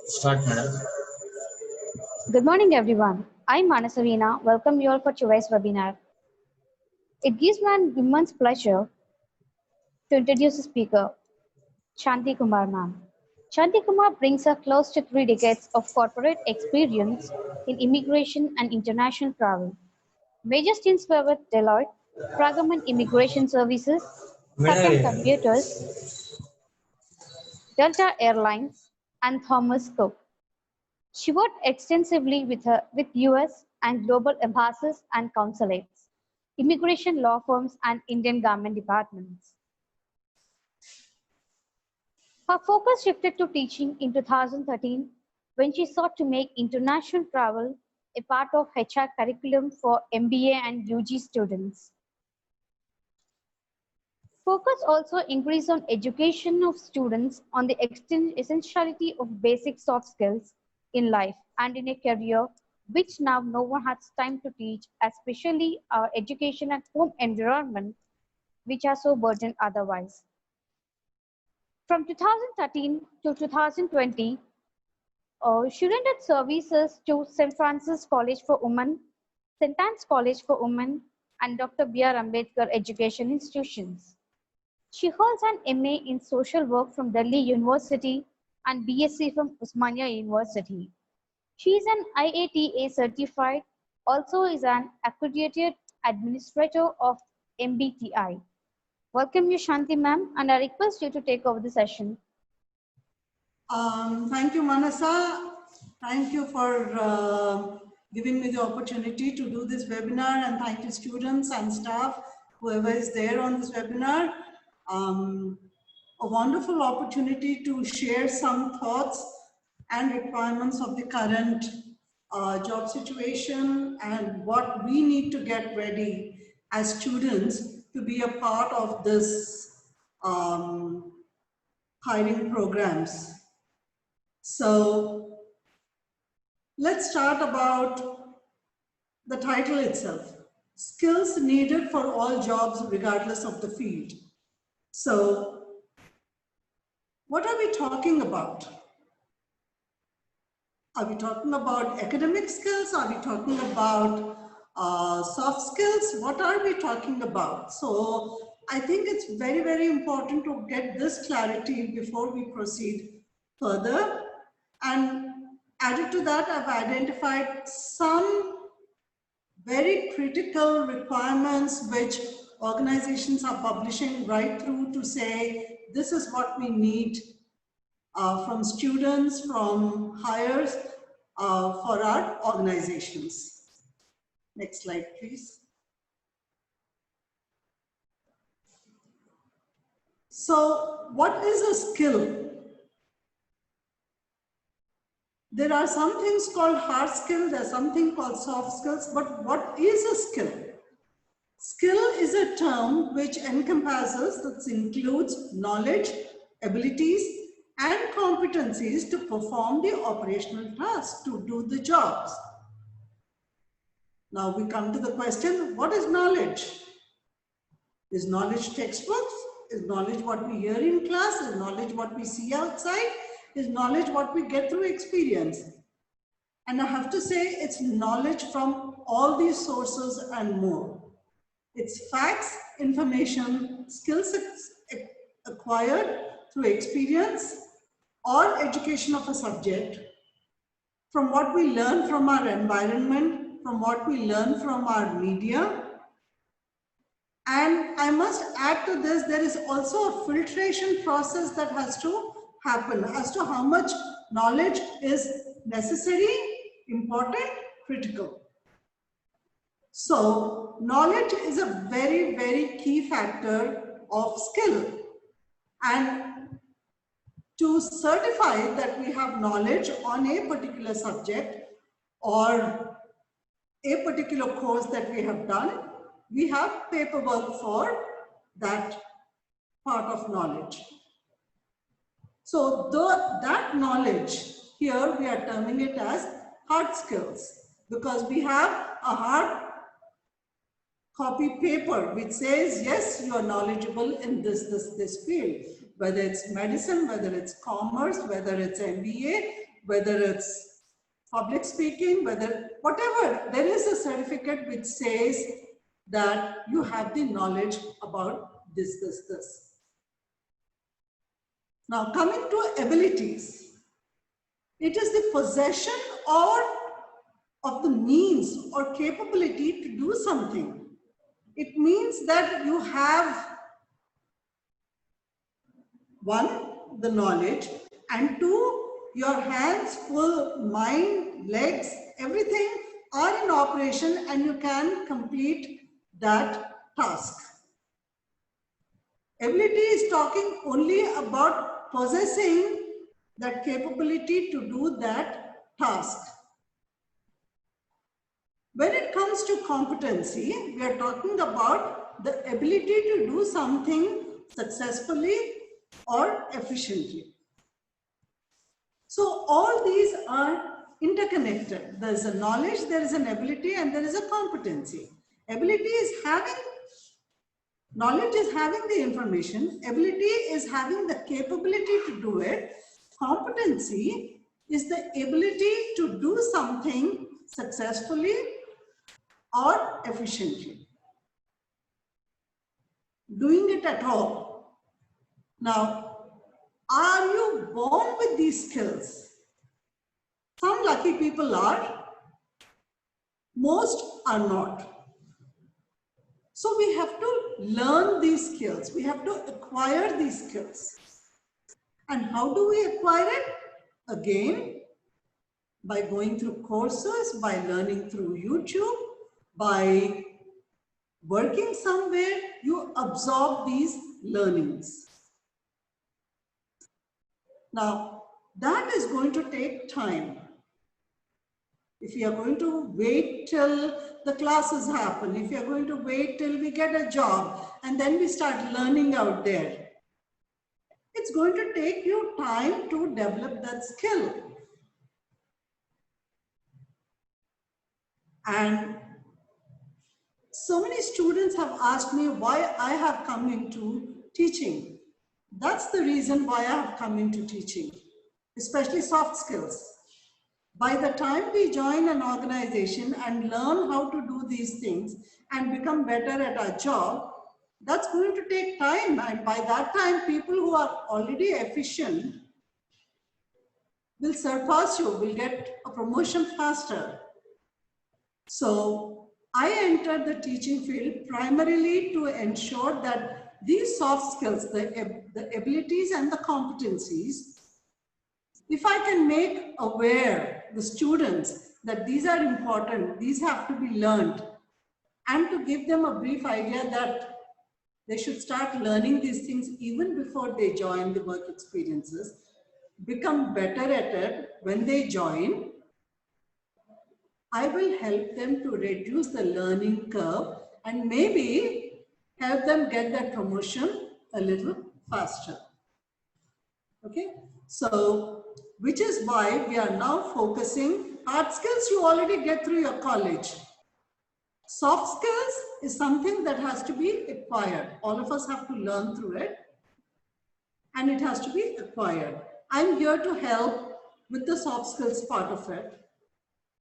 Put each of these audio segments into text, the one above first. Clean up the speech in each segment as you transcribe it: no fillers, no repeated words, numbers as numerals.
Start, madam. Good morning, everyone. I'm Manasavina. Welcome you all for today's webinar. It gives me an immense pleasure to introduce the speaker, Shanti Kumar ma'am. Shanti Kumar brings her close to 3 decades of corporate experience in immigration and international travel. Major stints were with Deloitte, Fragaman Immigration Services, Saturn Madam, Computers, Delta Airlines, and Thomas Cook. She worked extensively with US and global embassies and consulates, immigration law firms, and Indian government departments. Her focus shifted to teaching in 2013 when she sought to make international travel a part of HR curriculum for MBA and UG students. Focus also increased on education of students on the essentiality of basic soft skills in life and in a career, which now no one has time to teach, especially our education at home environment, which are so burdened otherwise. From 2013 to 2020, she rendered services to St. Francis College for Women, St. Anne's College for Women, and Dr. B.R. Ambedkar Education Institutions. She holds an MA in Social Work from Delhi University and BSc from Osmania University. She is an IATA certified, also is an accredited administrator of MBTI. Welcome you, Shanti ma'am, and I request you to take over the session. Thank you, Manasa. Thank you for giving me the opportunity to do this webinar, and thank you students and staff, whoever is there on this webinar. A wonderful opportunity to share some thoughts and requirements of the current job situation and what we need to get ready as students to be a part of this hiring programs. So let's start about the title itself. Skills needed for all jobs regardless of the field. So what are we talking about? Are we talking about academic skills? Are we talking about soft skills? What are we talking about? So I think it's very, very important to get this clarity before we proceed further. And added to that, I've identified some very critical requirements which organizations are publishing right through to say, this is what we need from students, from hires for our organizations. Next slide, please. So what is a skill? There are some things called hard skills, there's something called soft skills, but what is a skill? Skill is a term which encompasses, that includes knowledge, abilities, and competencies to perform the operational tasks, to do the jobs. Now we come to the question, what is knowledge? Is knowledge textbooks? Is knowledge what we hear in class? Is knowledge what we see outside? Is knowledge what we get through experience? And I have to say, it's knowledge from all these sources and more. It's facts, information, skills acquired through experience or education of a subject, from what we learn from our environment, from what we learn from our media. And I must add to this, there is also a filtration process that has to happen as to how much knowledge is necessary, important, critical. So knowledge is a very, very key factor of skill. And to certify that we have knowledge on a particular subject or a particular course that we have done, we have paperwork for that part of knowledge. So that knowledge, here we are terming it as hard skills, because we have a hard copy paper which says, yes, you are knowledgeable in this field, whether it's medicine, whether it's commerce, whether it's MBA, whether it's public speaking, whatever, there is a certificate which says that you have the knowledge about this. Now coming to abilities, it is the possession of the means or capability to do something. It means that you have, one, the knowledge, and two, your hands, full, mind, legs, everything are in operation and you can complete that task. Ability is talking only about possessing that capability to do that task. When it comes to competency, we are talking about the ability to do something successfully or efficiently. So all these are interconnected. There is a knowledge, there is an ability, and there is a competency. Ability is having, knowledge is having the information, ability is having the capability to do it, competency is the ability to do something successfully or efficiently. Doing it at all. Now, are you born with these skills? Some lucky people are, most are not. So we have to learn these skills. We have to acquire these skills. And how do we acquire it? Again, by going through courses, by learning through YouTube, by working somewhere, you absorb these learnings. Now, that is going to take time. If you are going to wait till the classes happen, if you are going to wait till we get a job and then we start learning out there, it's going to take you time to develop that skill. And so many students have asked me why I have come into teaching. That's the reason why I have come into teaching, especially soft skills. By the time we join an organization and learn how to do these things and become better at our job, that's going to take time. And by that time, people who are already efficient will surpass you, will get a promotion faster. So I entered the teaching field primarily to ensure that these soft skills, the abilities and the competencies, if I can make aware the students that these are important, these have to be learned, and to give them a brief idea that they should start learning these things even before they join the work experiences, become better at it when they join, I will help them to reduce the learning curve and maybe help them get that promotion a little faster. Okay, so which is why we are now focusing. Hard skills you already get through your college. Soft skills is something that has to be acquired. All of us have to learn through it and it has to be acquired. I'm here to help with the soft skills part of it.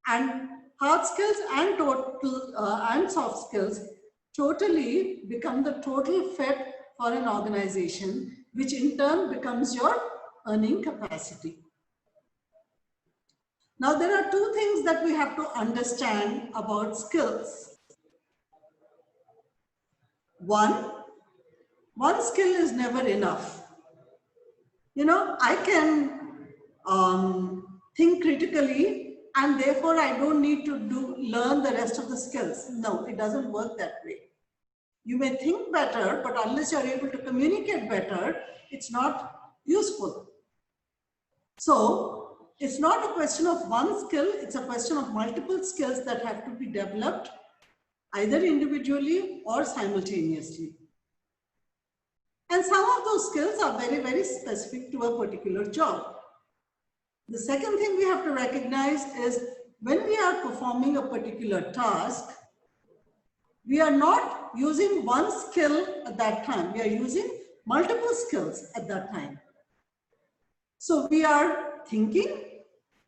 And hard skills and soft skills totally become the total fit for an organization, which in turn becomes your earning capacity. Now, there are two things that we have to understand about skills. One skill is never enough. You know, I can think critically and therefore I don't need to learn the rest of the skills. No, it doesn't work that way. You may think better, but unless you're able to communicate better, it's not useful. So it's not a question of one skill, it's a question of multiple skills that have to be developed either individually or simultaneously. And some of those skills are very, very specific to a particular job. The second thing we have to recognize is when we are performing a particular task, we are not using one skill at that time. We are using multiple skills at that time. So we are thinking,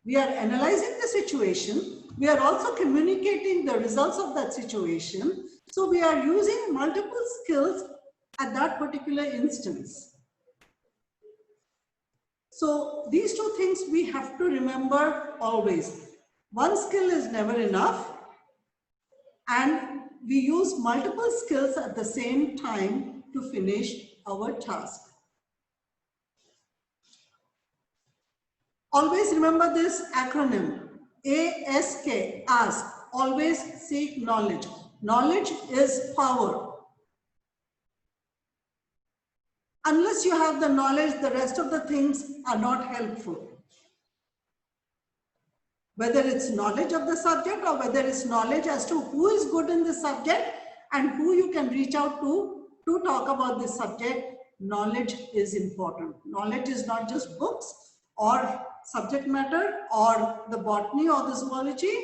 We are analyzing the situation. We are also communicating the results of that situation. So we are using multiple skills at that particular instance. So these two things we have to remember always. One skill is never enough, and we use multiple skills at the same time to finish our task. Always remember this acronym, ASK, ask, always seek knowledge. Knowledge is power. Unless you have the knowledge, the rest of the things are not helpful. Whether it's knowledge of the subject or whether it's knowledge as to who is good in the subject and who you can reach out to talk about this subject, knowledge is important. Knowledge is not just books or subject matter or the botany or the zoology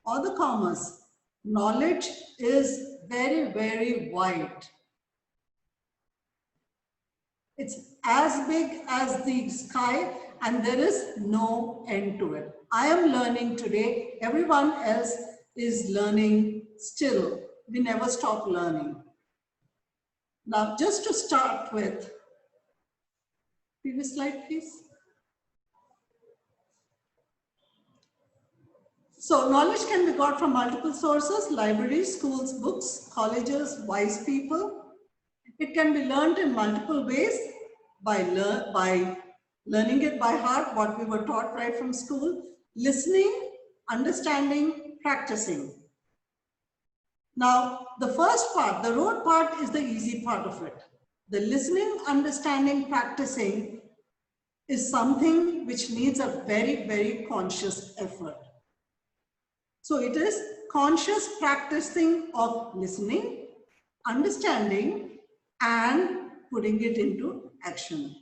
or the commerce. Knowledge is very, very wide. It's as big as the sky and there is no end to it. I am learning today. Everyone else is learning still. We never stop learning. Now, just to start with, previous slide, please. So knowledge can be got from multiple sources: libraries, schools, books, colleges, wise people. It can be learned in multiple ways by learning it by heart, what we were taught right from school, listening, understanding, practicing. Now, the first part, the road part, is the easy part of it. The listening, understanding, practicing is something which needs a very, very conscious effort. So it is conscious practicing of listening, understanding, and putting it into action.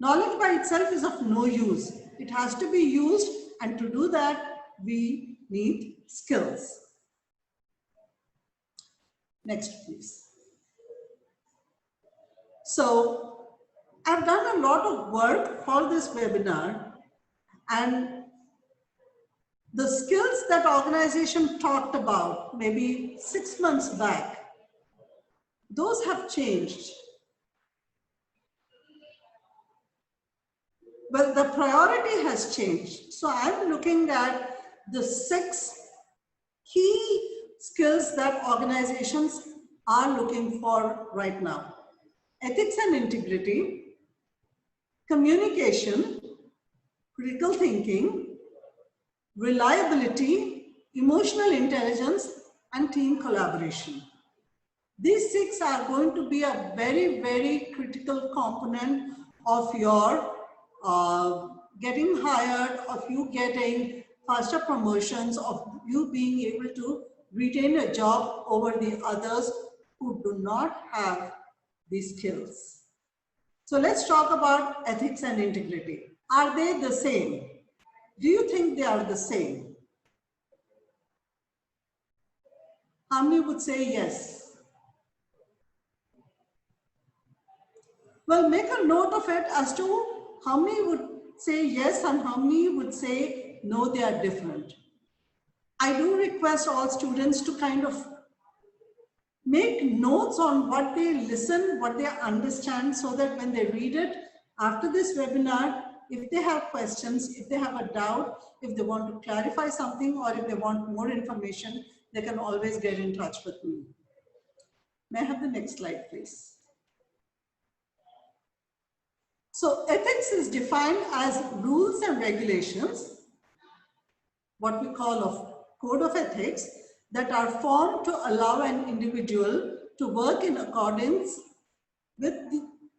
Knowledge by itself is of no use. It has to be used, and to do that, we need skills. Next, please. So, I've done a lot of work for this webinar, and the skills that organization talked about maybe 6 months back, those have changed. But the priority has changed. So I'm looking at the 6 key skills that organizations are looking for right now. Ethics and integrity, communication, critical thinking, reliability, emotional intelligence, and team collaboration. These 6 are going to be a very, very critical component of your getting hired, of you getting faster promotions, of you being able to retain a job over the others who do not have these skills. So let's talk about ethics and integrity. Are they the same? Do you think they are the same? How many would say yes? Well, make a note of it as to how many would say yes and how many would say no, they are different. I do request all students to kind of make notes on what they listen, what they understand, so that when they read it after this webinar, if they have questions, if they have a doubt, if they want to clarify something, or if they want more information, they can always get in touch with me. May I have the next slide, please? So ethics is defined as rules and regulations, what we call a code of ethics, that are formed to allow an individual to work in accordance with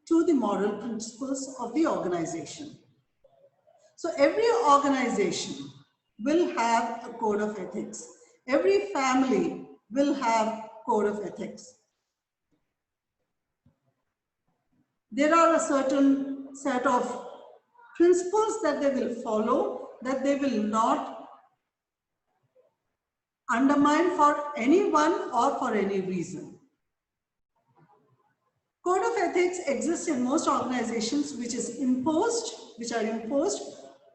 the moral principles of the organization. So every organization will have a code of ethics. Every family will have code of ethics. There are a certain set of principles that they will follow, that they will not undermine for anyone or for any reason. Code of ethics exists in most organizations which are imposed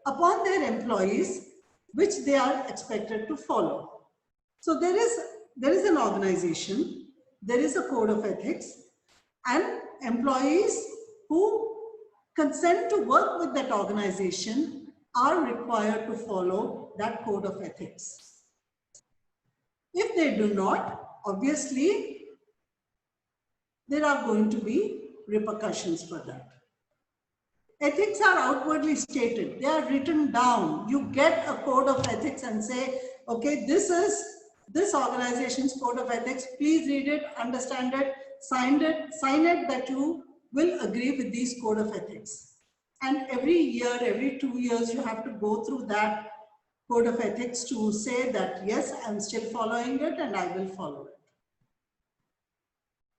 upon their employees, which they are expected to follow. So there is an organization, there is a code of ethics, and employees who consent to work with that organization are required to follow that code of ethics. If they do not, obviously, there are going to be repercussions for that. Ethics are outwardly stated. They are written down. You get a code of ethics and say, okay, this is this organization's code of ethics. Please read it, understand it, sign it that you will agree with these code of ethics. And every year, every 2 years, you have to go through that code of ethics to say that, yes, I'm still following it and I will follow it.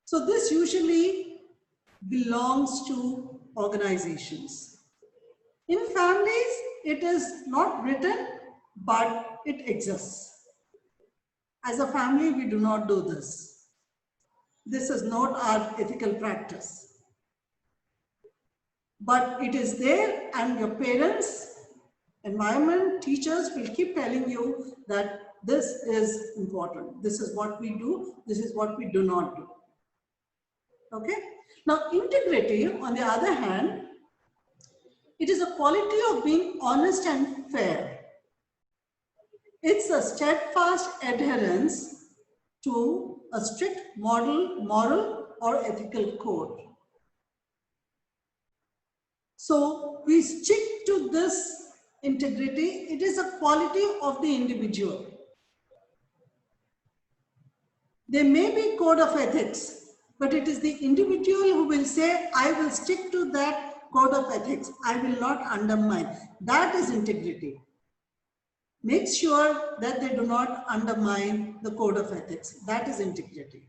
So this usually belongs to organizations. In families, it is not written, but it exists. As a family, we do not do this. This is not our ethical practice. But it is there, and your parents, environment, teachers will keep telling you that this is important. This is what we do. This is what we do not do. Okay? Now, integrity, on the other hand, it is a quality of being honest and fair. It's a steadfast adherence to a strict moral or ethical code. So we stick to this integrity. It is a quality of the individual. There may be code of ethics, but it is the individual who will say, I will stick to that code of ethics. I will not undermine. That is integrity. Make sure that they do not undermine the code of ethics. That is integrity.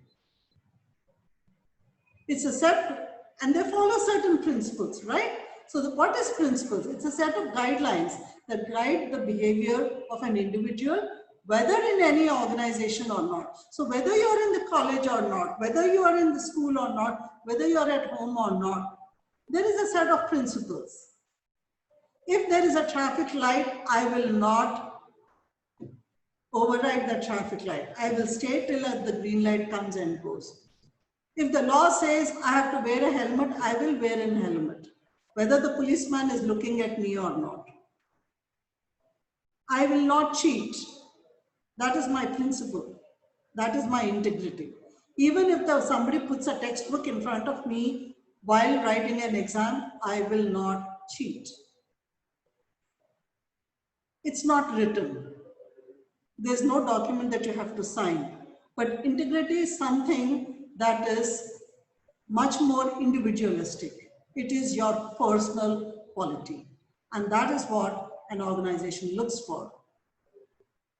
It's a set, and they follow certain principles, right? So what is principles? It's a set of guidelines that guide the behavior of an individual, whether in any organization or not. So whether you're in the college or not, whether you are in the school or not, whether you're at home or not, there is a set of principles. If there is a traffic light, I will not override the traffic light. I will stay till the green light comes and goes. If the law says I have to wear a helmet, I will wear a helmet, whether the policeman is looking at me or not. I will not cheat. That is my principle. That is my integrity. Even if somebody puts a textbook in front of me while writing an exam, I will not cheat. It's not written. There's no document that you have to sign. But integrity is something that is much more individualistic. It is your personal quality. And that is what an organization looks for.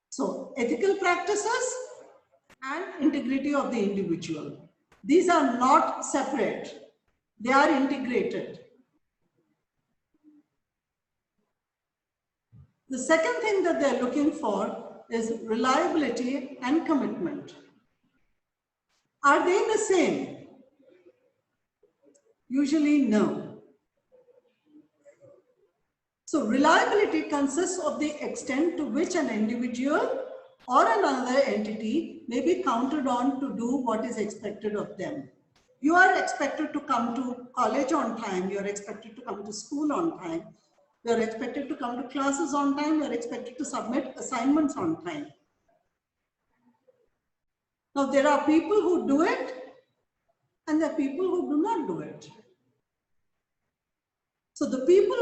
So ethical practices and integrity of the individual. These are not separate. They are integrated. The second thing that they're looking for is reliability and commitment. Are they the same? Usually no. So reliability consists of the extent to which an individual or another entity may be counted on to do what is expected of them. You are expected to come to college on time. You are expected to come to school on time. You are expected to come to classes on time. You are expected to submit assignments on time. Now, there are people who do it and there are people who do not do it. So the people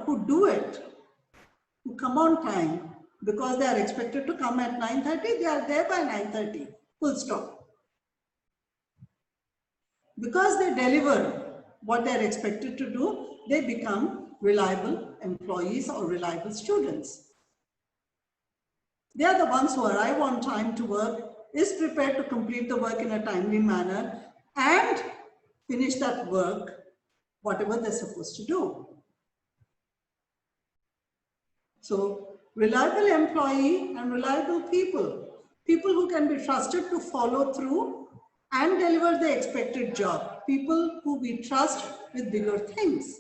who do it, who come on time, because they are expected to come at 9:30, they are there by 9:30, full stop. Because they deliver what they are expected to do, they become reliable employees or reliable students. They are the ones who arrive on time to work, is prepared to complete the work in a timely manner, and finish that work, whatever they're supposed to do. So, reliable employee and reliable people who can be trusted to follow through and deliver the expected job, people who we trust with bigger things.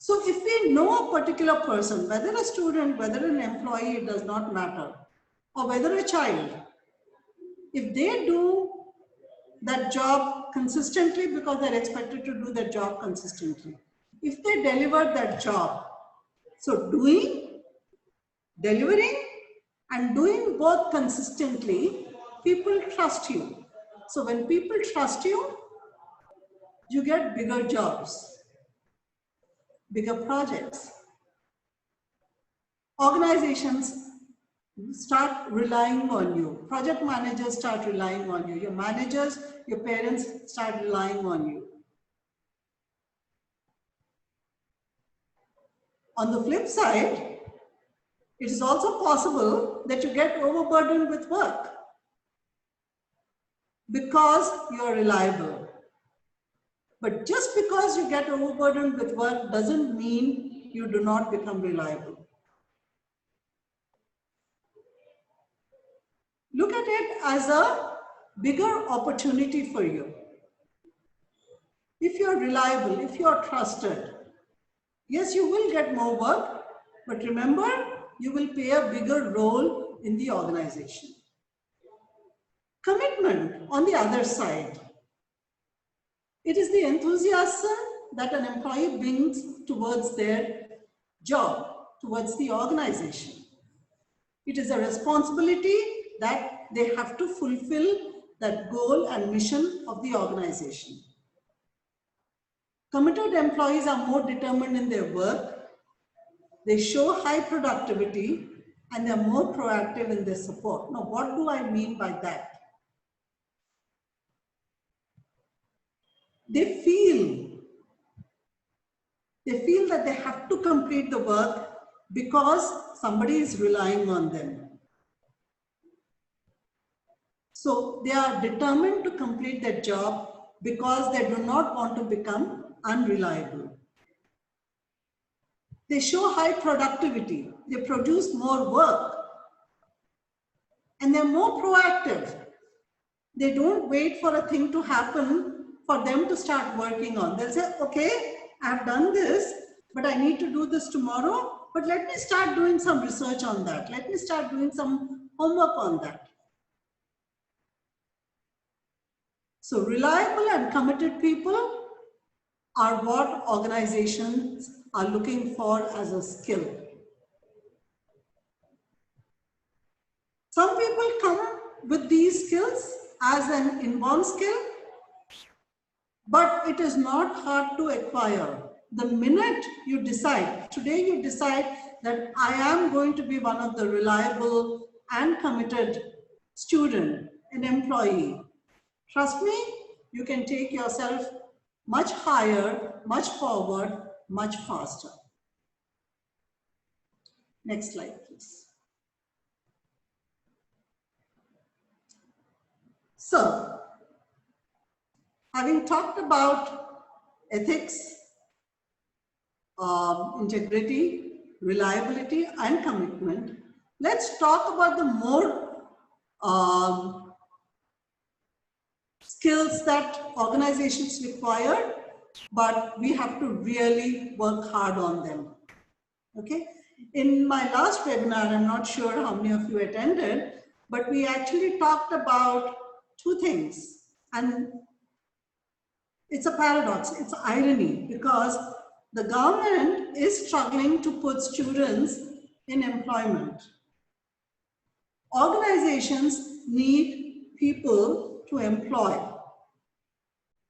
So if we know a particular person, whether a student, whether an employee, it does not matter, or whether a child, if they do that job consistently because they're expected to do that job consistently, if they deliver that job, so doing, delivering, and doing both consistently, people trust you. So when people trust you, you get bigger jobs, bigger projects. Organizations start relying on you. Project managers start relying on you. Your managers, your parents start relying on you. On the flip side, it is also possible that you get overburdened with work because you're reliable. But just because you get overburdened with work doesn't mean you do not become reliable. Look at it as a bigger opportunity for you. If you're reliable, if you're trusted, yes, you will get more work, but remember, you will play a bigger role in the organization. Commitment, on the other side, it is the enthusiasm that an employee brings towards their job, towards the organization. It is a responsibility that they have to fulfill that goal and mission of the organization. Committed employees are more determined in their work. They show high productivity and they're more proactive in their support. Now, what do I mean by that? They feel that they have to complete the work because somebody is relying on them. So they are determined to complete their job because they do not want to become unreliable. They show high productivity. They produce more work. And they're more proactive. They don't wait for a thing to happen for them to start working on. They'll say, okay, I've done this, but I need to do this tomorrow. But let me start doing some research on that. Let me start doing some homework on that. So reliable and committed people are what organizations are looking for as a skill. Some people come with these skills as an inborn skill, but it is not hard to acquire. The minute you decide, today you decide that I am going to be one of the reliable and committed student, an employee. Trust me, you can take yourself much higher, much forward, much faster. Next slide, please. So, having talked about ethics, integrity, reliability, and commitment, let's talk about the more skills that organizations require, but we have to really work hard on them. Okay? In my last webinar, I'm not sure how many of you attended, but we actually talked about two things. And it's a paradox, it's irony, because the government is struggling to put students in employment. Organizations need people to employ.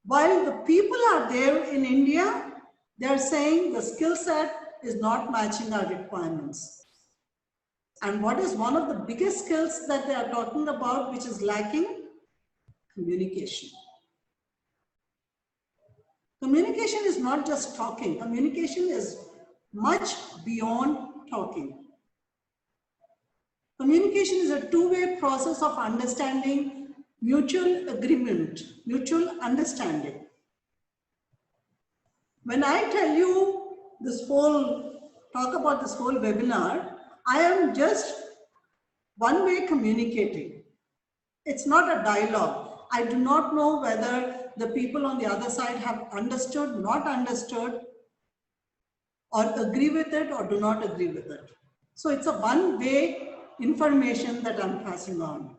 While the people are there in India, they're saying the skill set is not matching our requirements. And what is one of the biggest skills that they are talking about, which is lacking? Communication. Communication is not just talking. Communication is much beyond talking. Communication is a two-way process of understanding, mutual agreement, mutual understanding. When I tell you talk about this whole webinar, I am just one way communicating. It's not a dialogue. I do not know whether the people on the other side have understood, not understood. or agree with it or do not agree with it. So it's a one-way information that I'm passing on.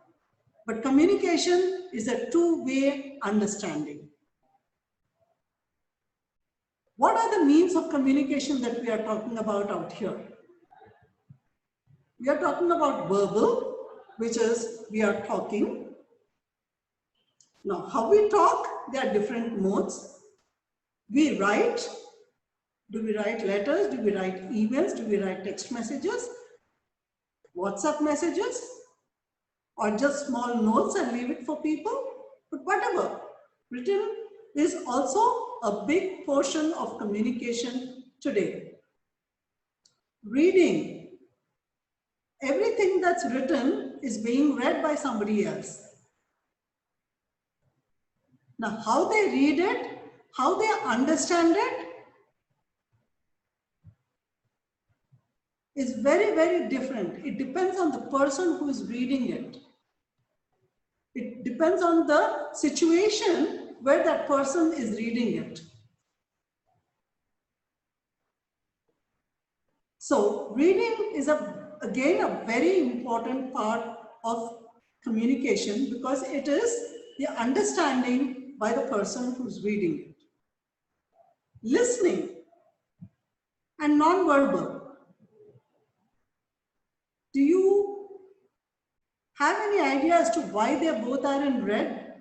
But communication is a two-way understanding. What are the means of communication that we are talking about out here? We are talking about verbal, which is we are talking. Now, how we talk, there are different modes. We write. Do we write letters? Do we write emails? Do we write text messages? WhatsApp messages? Or just small notes and leave it for people? But whatever. Written is also a big portion of communication today. Reading. Everything that's written is being read by somebody else. Now, how they read it, how they understand it, is very, very different. It depends on the person who is reading it. It depends on the situation where that person is reading it. So reading is again a very important part of communication because it is the understanding by the person who's reading it. Listening and non-verbal. Do you have any idea as to why they both are in red?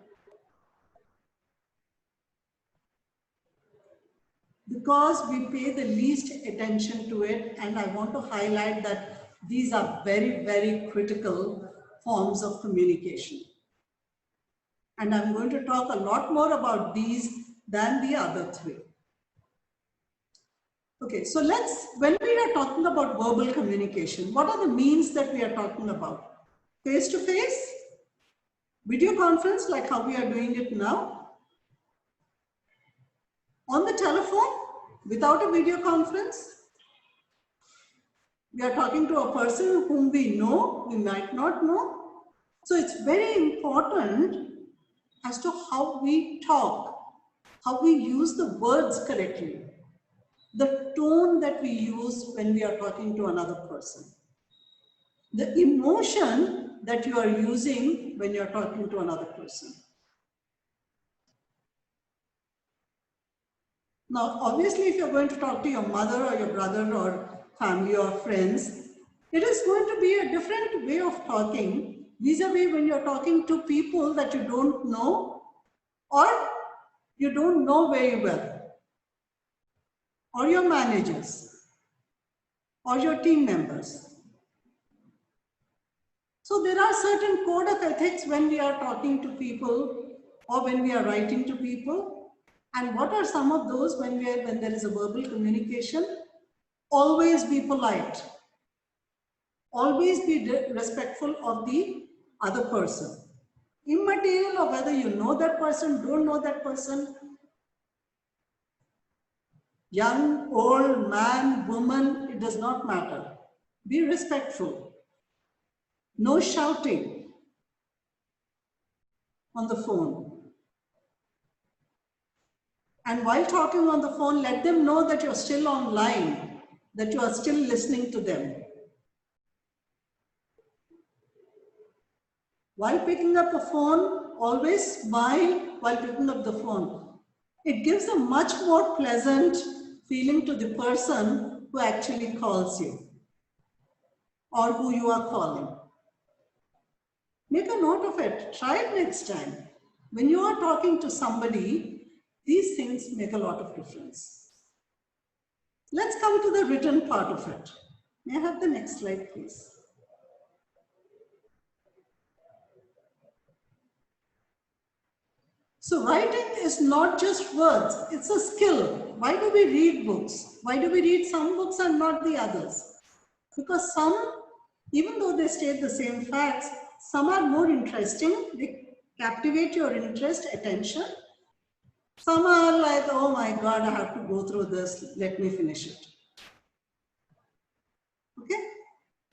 Because we pay the least attention to it, and I want to highlight that these are very, very critical forms of communication. And I'm going to talk a lot more about these than the other three. Okay, so when we are talking about verbal communication, what are the means that we are talking about? Face-to-face, video conference like how we are doing it now, on the telephone, without a video conference, we are talking to a person whom we know, we might not know. So it's very important as to how we talk, how we use the words correctly, the tone that we use when we are talking to another person, the emotion that you are using when you are talking to another person. Now, obviously, if you're going to talk to your mother or your brother or family or friends, it is going to be a different way of talking vis-a-vis when you're talking to people that you don't know or you don't know very well, or your managers or your team members. So there are certain code of ethics when we are talking to people or when we are writing to people. And what are some of those when there is a verbal communication? Always be polite. Always be respectful of the other person. Immaterial of whether you know that person, don't know that person, young, old, man, woman, it does not matter. Be respectful. No shouting on the phone. And while talking on the phone, let them know that you're still online, that you are still listening to them. While picking up the phone, always smile while picking up the phone. It gives a much more pleasant feeling to the person who actually calls you or who you are calling. Make a note of it. Try it next time. When you are talking to somebody, these things make a lot of difference. Let's come to the written part of it. May I have the next slide, please? So writing is not just words, it's a skill. Why do we read books? Why do we read some books and not the others? Because some, even though they state the same facts, some are more interesting, they captivate your interest, attention. Some are like, oh my God, I have to go through this, let me finish it. Okay?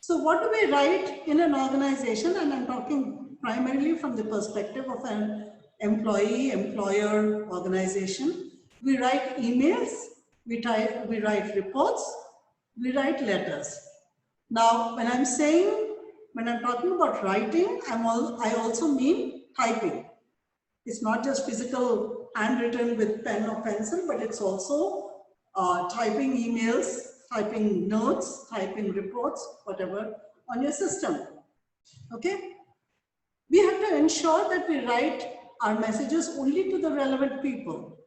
So what do we write in an organization? And I'm talking primarily from the perspective of an employee-employer organization. We write emails, we write reports, we write letters. Now, when I'm talking about writing, I also mean typing. It's not just physical handwritten with pen or pencil, but it's also typing emails, typing notes, typing reports, whatever on your system. Okay? We have to ensure that we write our messages only to the relevant people.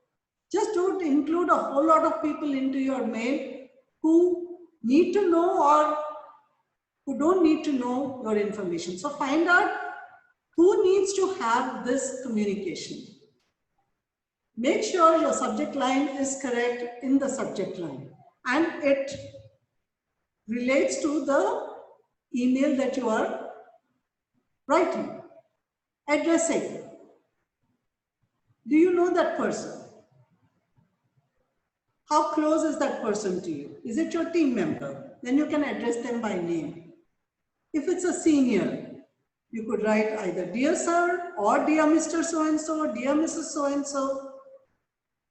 Just don't include a whole lot of people into your mail who need to know or who don't need to know your information. So find out who needs to have this communication. Make sure your subject line is correct in the subject line and it relates to the email that you are writing. Addressing. Do you know that person? How close is that person to you? Is it your team member? Then you can address them by name. If it's a senior, you could write either dear sir or dear Mr. So-and-so, dear Mrs. So-and-so,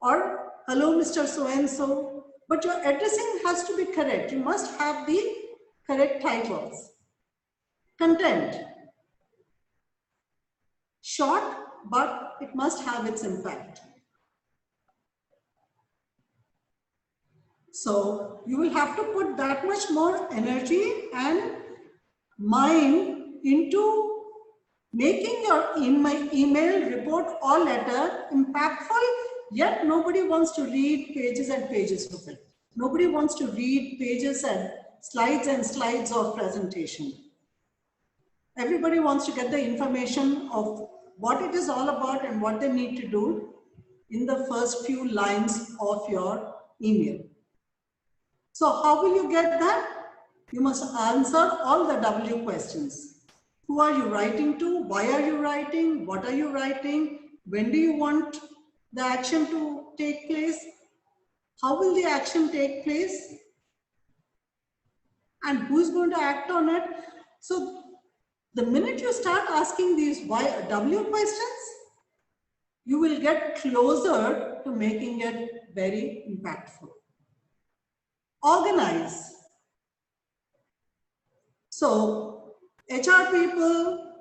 or hello Mr. So-and-so. But your addressing has to be correct. You must have the correct titles. Content. Short, but it must have its impact. So you will have to put that much more energy and mind into making your email, report or letter impactful, yet nobody wants to read pages and pages of it. Nobody wants to read pages and slides of presentation. Everybody wants to get the information of what it is all about and what they need to do in the first few lines of your email. So how will you get that? You must answer all the W questions. Who are you writing to? Why are you writing? What are you writing? When do you want the action to take place? How will the action take place? And who's going to act on it? So the minute you start asking these W questions, you will get closer to making it very impactful. Organize. So HR people,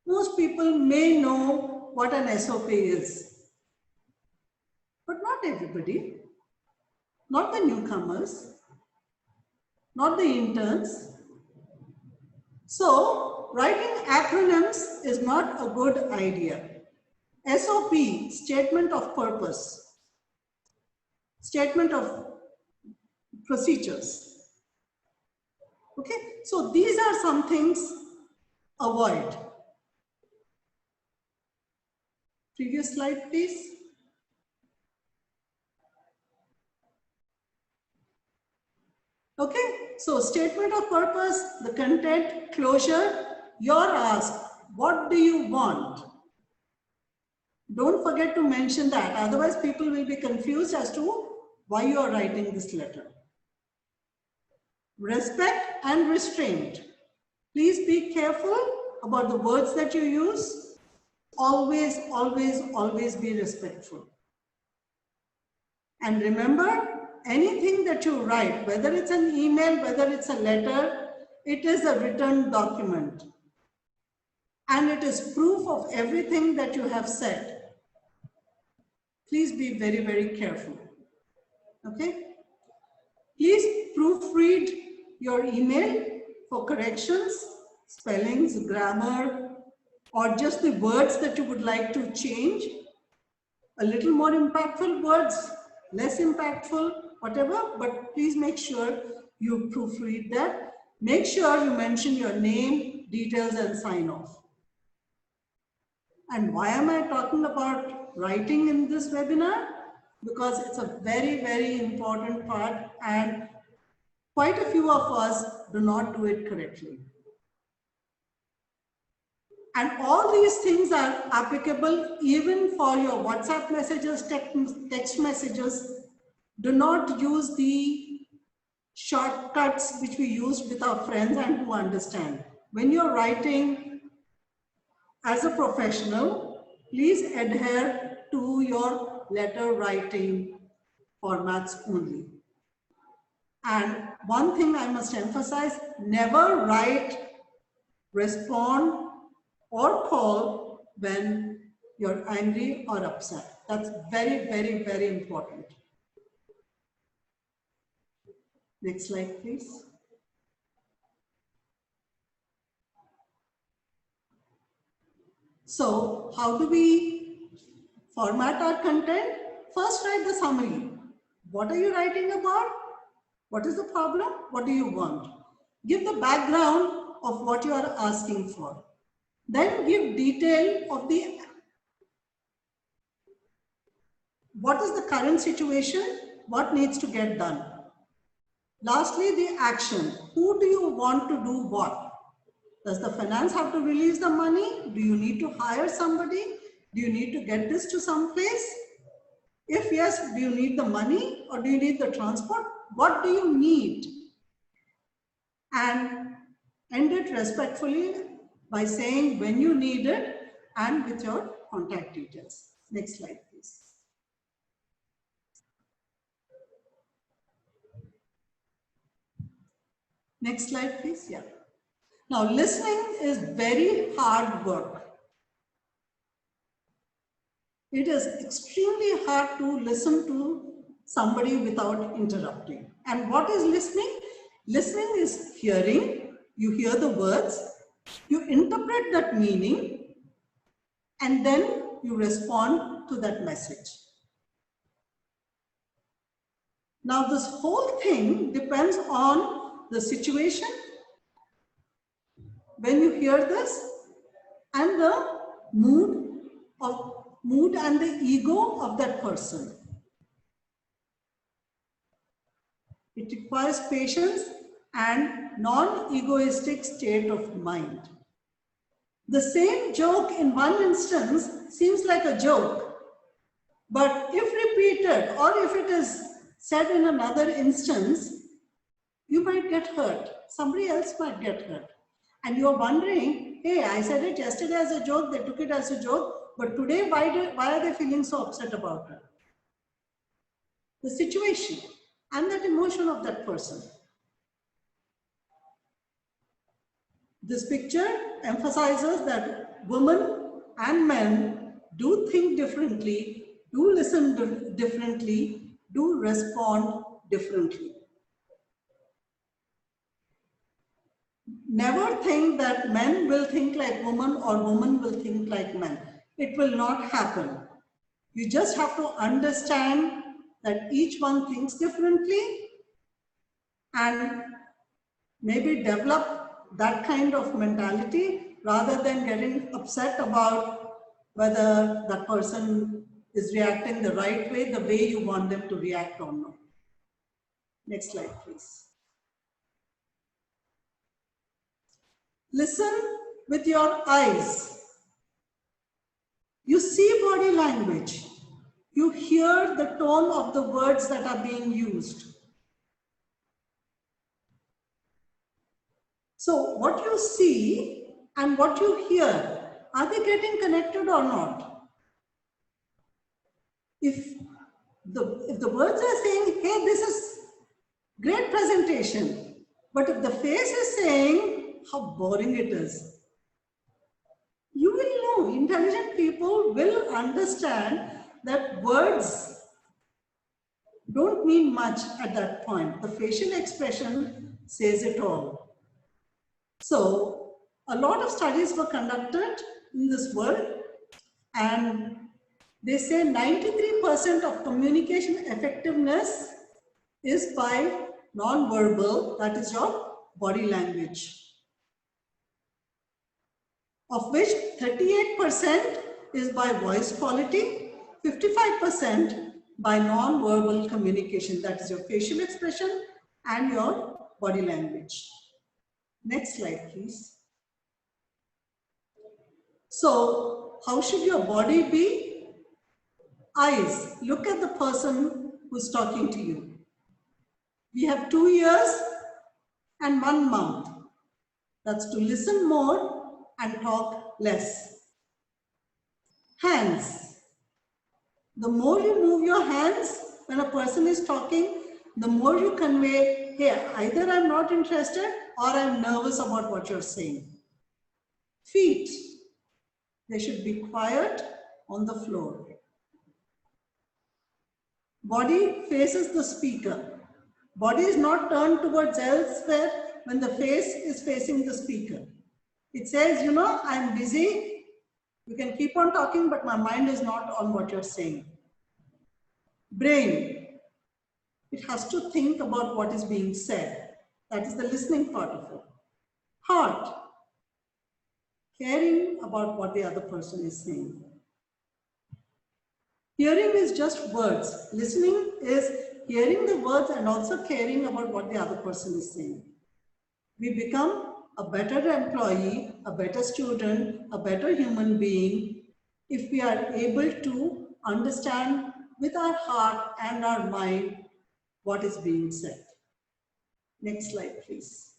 most people may know what an SOP is, but not everybody, not the newcomers, not the interns. So writing acronyms is not a good idea. SOP, statement of purpose, statement of procedures. Okay, so these are some things avoid. Previous slide, please. Okay, so statement of purpose, the content, closure, you're asked, what do you want? Don't forget to mention that, otherwise people will be confused as to why you are writing this letter. Respect and restraint. Please be careful about the words that you use. Always, always, always be respectful. And remember, anything that you write, whether it's an email, whether it's a letter, it is a written document. And it is proof of everything that you have said. Please be very, very careful. Okay? Please proofread your email for corrections, spellings, grammar, or just the words that you would like to change. A little more impactful words, less impactful, whatever, but please make sure you proofread that. Make sure you mention your name, details, and sign off. And why am I talking about writing in this webinar? Because it's a very, very important part and quite a few of us do not do it correctly. And all these things are applicable even for your WhatsApp messages, text messages. Do not use the shortcuts which we use with our friends and who understand. When you're writing as a professional, please adhere to your letter writing formats only. And one thing I must emphasize, never write, respond, or call when you're angry or upset. That's very, very, very important. Next slide, please. So how do we format our content? First, write the summary. What are you writing about? What is the problem? What do you want? Give the background of what you are asking for. Then give detail of what is the current situation, what needs to get done. Lastly, the action. Who do you want to do what? Does the finance have to release the money? Do you need to hire somebody? Do you need to get this to some place? If yes, do you need the money or do you need the transport? What do you need? And end it respectfully by saying when you need it and with your contact details. Next slide, please. Next slide, please. Yeah. Now, listening is very hard work. It is extremely hard to listen to somebody without interrupting. And what is listening? Listening is hearing. You hear the words, you interpret that meaning, and then you respond to that message. Now, this whole thing depends on the situation, when you hear this, and the mood and the ego of that person. It requires patience and non-egoistic state of mind. The same joke in one instance seems like a joke, but if repeated or if it is said in another instance, you might get hurt. Somebody else might get hurt. And you're wondering, hey, I said it yesterday as a joke, they took it as a joke, but today why are they feeling so upset about it? The situation and that emotion of that person. This picture emphasizes that women and men do think differently, do listen differently, do respond differently. Never think that men will think like women or women will think like men. It will not happen. You just have to understand that each one thinks differently and maybe develop that kind of mentality rather than getting upset about whether that person is reacting the right way, the way you want them to react or not. Next slide, please. Listen with your eyes. You see body language. You hear the tone of the words that are being used. So what you see and what you hear, are they getting connected or not? If the words are saying, hey, this is great presentation, but if the face is saying how boring it is, you will know, intelligent people will understand that words don't mean much at that point. The facial expression says it all. So a lot of studies were conducted in this world, and they say 93% of communication effectiveness is by non-verbal, that is your body language, of which 38% is by voice quality, 55% by non-verbal communication, that is your facial expression and your body language. Next slide, please. So, how should your body be? Eyes. Look at the person who's talking to you. We have 2 ears and 1 mouth. That's to listen more and talk less. Hands. The more you move your hands, when a person is talking, the more you convey, hey, either I'm not interested or I'm nervous about what you're saying. Feet, they should be quiet on the floor. Body faces the speaker. Body is not turned towards elsewhere when the face is facing the speaker. It says, you know, I'm busy. You can keep on talking, but my mind is not on what you're saying. Brain, it has to think about what is being said. That is the listening part of it. Heart, caring about what the other person is saying. Hearing is just words. Listening is hearing the words and also caring about what the other person is saying. We become a better employee, a better student, a better human being if we are able to understand with our heart and our mind what is being said. Next slide, please.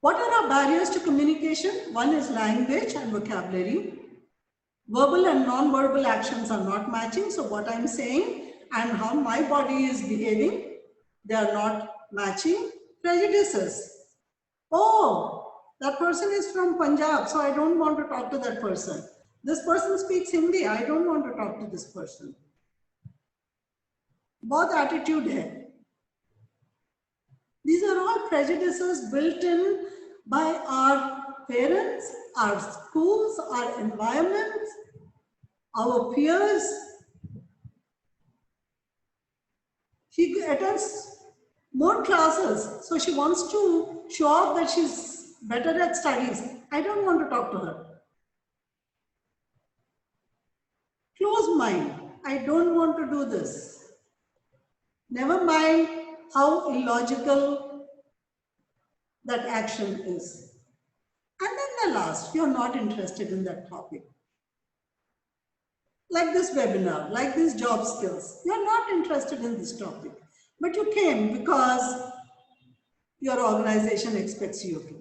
What are our barriers to communication? One is language and vocabulary. Verbal and non-verbal actions are not matching. So what I'm saying and how my body is behaving, they are not matching. Prejudices. Oh, that person is from Punjab, so I don't want to talk to that person. This person speaks Hindi, I don't want to talk to this person. Both attitude hai. These are all prejudices built in by our parents, our schools, our environments, our peers. She attends more classes, so she wants to show off that she's better at studies. I don't want to talk to her. Close mind. I don't want to do this. Never mind how illogical that action is. And then the last, you're not interested in that topic. Like this webinar, like these job skills. You're not interested in this topic, but you came because your organization expects you to.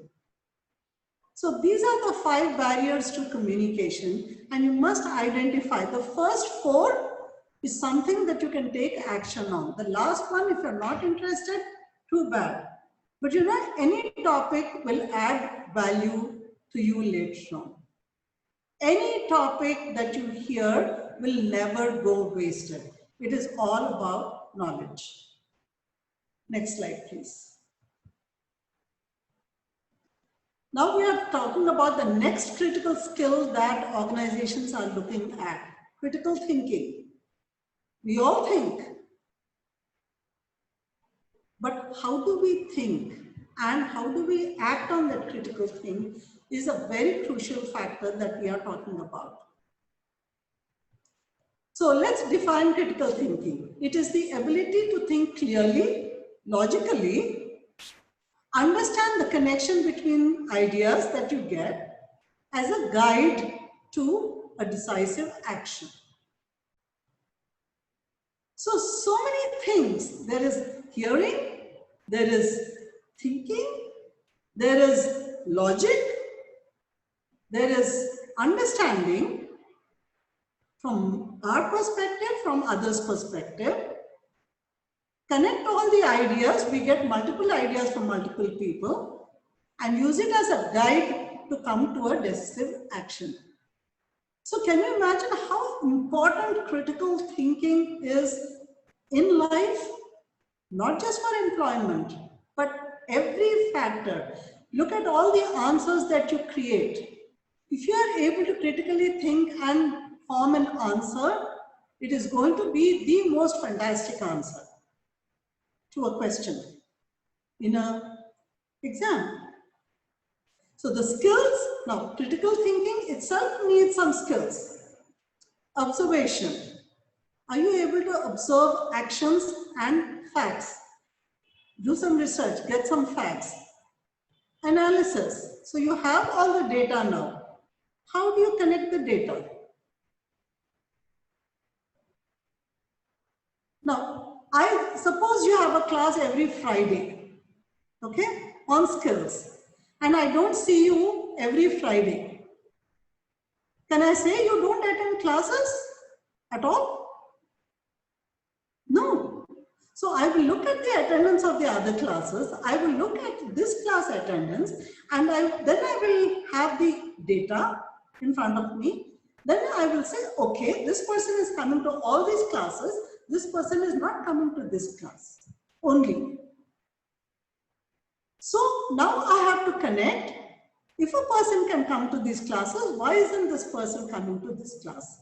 So these are the 5 barriers to communication, and you must identify. The first 4 is something that you can take action on. The last one, if you're not interested, too bad. But you know, any topic will add value to you later on. Any topic that you hear will never go wasted. It is all about knowledge. Next slide, please. Now we are talking about the next critical skill that organizations are looking at, critical thinking. We all think, but how do we think and how do we act on that critical thing is a very crucial factor that we are talking about. So let's define critical thinking. It is the ability to think clearly, logically, understand the connection between ideas that you get as a guide to a decisive action. So many things. There is hearing, there is thinking, there is logic, there is understanding from our perspective, from others' perspective. Connect all the ideas, we get multiple ideas from multiple people and use it as a guide to come to a decisive action. So can you imagine how important critical thinking is in life? Not just for employment, but every factor. Look at all the answers that you create. If you are able to critically think and form an answer, it is going to be the most fantastic answer to a question in an exam. So the skills, now critical thinking itself needs some skills. Observation. Are you able to observe actions and facts? Do some research, get some facts. Analysis. So you have all the data now. How do you connect the data? Now, I suppose you have a class every Friday, okay, on skills. And I don't see you every Friday. Can I say you don't attend classes at all? No. So I will look at the attendance of the other classes. I will look at this class attendance, and then I will have the data in front of me. Then I will say, okay, this person is coming to all these classes. This person is not coming to this class only. So now I have to connect. If a person can come to these classes, why isn't this person coming to this class?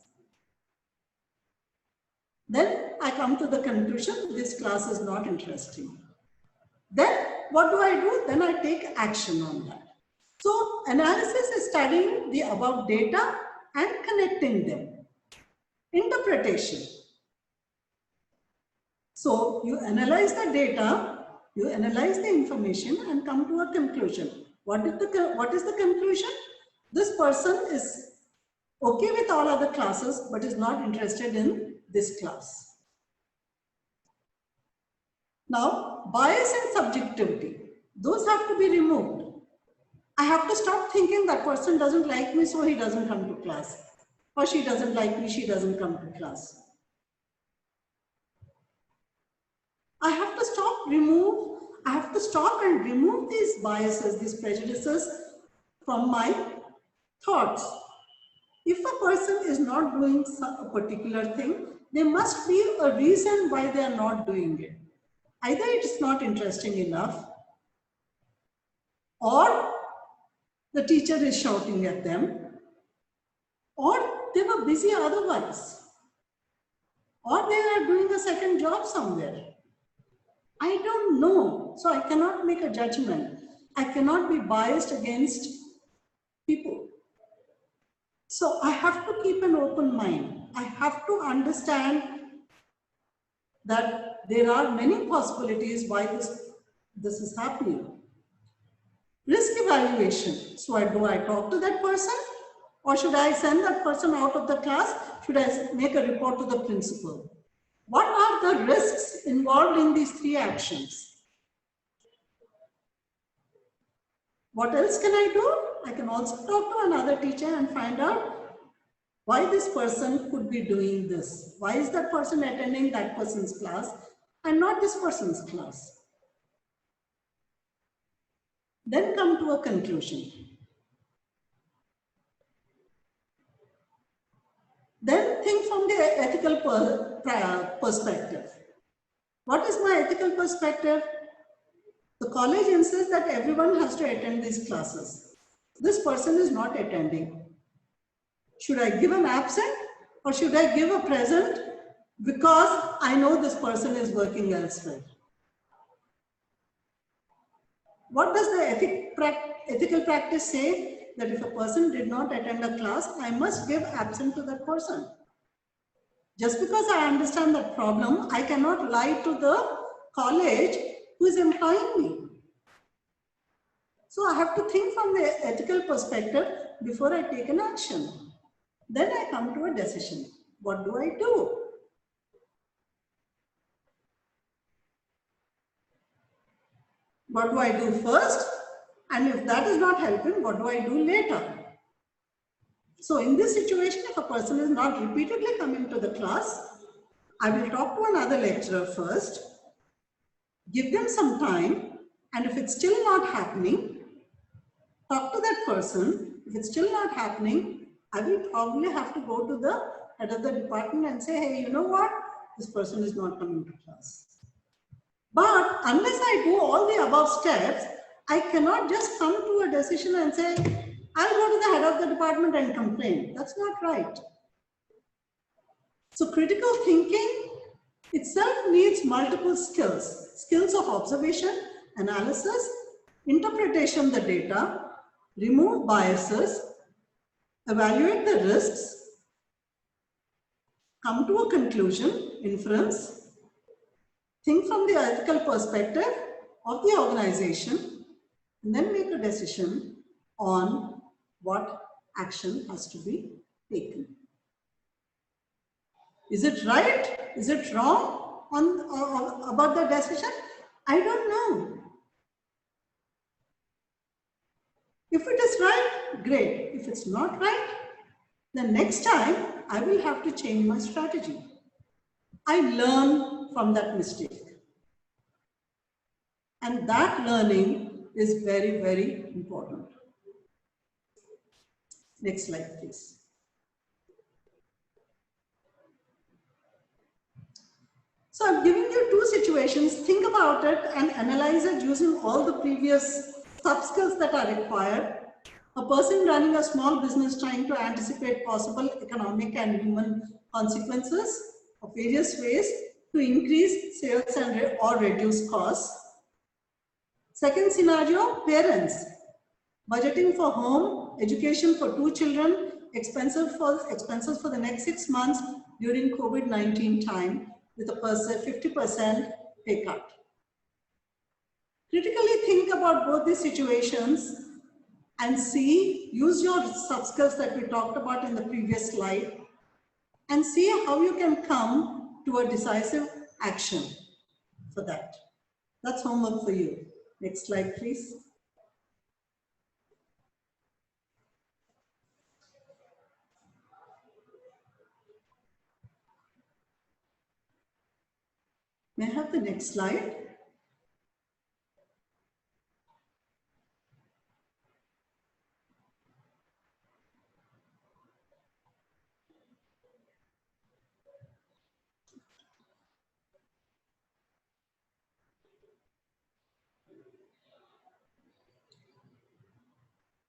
Then I come to the conclusion, this class is not interesting. Then what do? Then I take action on that. So analysis is studying the above data and connecting them. Interpretation. So you analyze the data, you analyze the information and come to a conclusion. What is the conclusion? This person is okay with all other classes but is not interested in this class. Now, bias and subjectivity, those have to be removed. I have to stop thinking that person doesn't like me, so he doesn't come to class. Or she doesn't like me, she doesn't come to class. I have to stop and remove these biases, these prejudices from my thoughts. If a person is not doing a particular thing, there must be a reason why they are not doing it. Either it is not interesting enough, or the teacher is shouting at them, or they were busy otherwise, or they are doing a second job somewhere. I don't know, so I cannot make a judgment. I cannot be biased against people. So I have to keep an open mind. I have to understand that there are many possibilities why this is happening. Risk evaluation. So do I talk to that person, or should I send that person out of the class? Should I make a report to the principal? What are the risks involved in these three actions? What else can I do? I can also talk to another teacher and find out why this person could be doing this. Why is that person attending that person's class and not this person's class? Then come to a conclusion. Then think from the ethical perspective. What is my ethical perspective? The college insists that everyone has to attend these classes. This person is not attending. Should I give an absent or should I give a present because I know this person is working elsewhere? What does the ethical practice say? That if a person did not attend a class, I must give absent to that person. Just because I understand that problem, I cannot lie to the college who is employing me. So I have to think from the ethical perspective before I take an action. Then I come to a decision. What do I do? What do I do first? And if that is not helping, what do I do later? So in this situation, if a person is not repeatedly coming to the class, I will talk to another lecturer first, give them some time, and if it's still not happening, talk to that person. If it's still not happening, I will probably have to go to the head of the department and say, hey, you know what? This person is not coming to class. But unless I do all the above steps, I cannot just come to a decision and say, I'll go to the head of the department and complain. That's not right. So critical thinking itself needs multiple skills. Skills of observation, analysis, interpretation of the data, remove biases, evaluate the risks, come to a conclusion, inference, think from the ethical perspective of the organization, and then make a decision on what action has to be taken. Is it right? Is it wrong about the decision? I don't know. If it is right, great. If it's not right, the next time I will have to change my strategy. I learn from that mistake. And that learning is very, very important. Next slide, please. So I'm giving you two situations. Think about it and analyze it using all the previous sub-skills that are required. A person running a small business trying to anticipate possible economic and human consequences of various ways to increase sales and or reduce costs. Second scenario, parents budgeting for home, education for 2 children, expenses for the next 6 months during COVID-19 time with a 50% pay cut. Critically think about both these situations and use your soft skills that we talked about in the previous slide and see how you can come to a decisive action for that. That's homework for you. Next slide, please. May I have the next slide?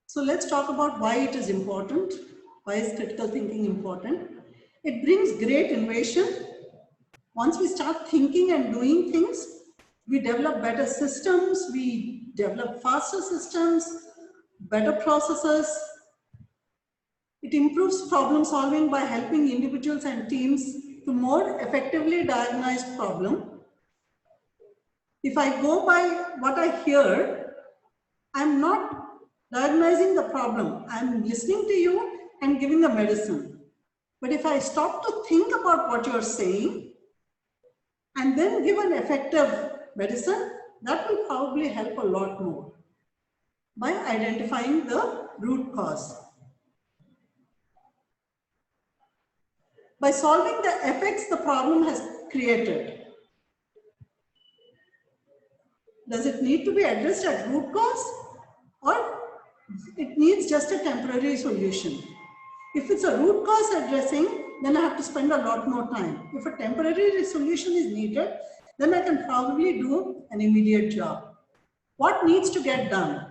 So let's talk about why it is important. Why is critical thinking important? It brings great innovation. Once we start thinking and doing things, we develop better systems, we develop faster systems, better processes. It improves problem solving by helping individuals and teams to more effectively diagnose problem. If I go by what I hear, I'm not diagnosing the problem. I'm listening to you and giving a medicine. But if I stop to think about what you're saying and then give an effective medicine, that will probably help a lot more by identifying the root cause. By solving the effects the problem has created. Does it need to be addressed at root cause or it needs just a temporary solution? If it's a root cause addressing, then I have to spend a lot more time. If a temporary solution is needed, then I can probably do an immediate job. What needs to get done?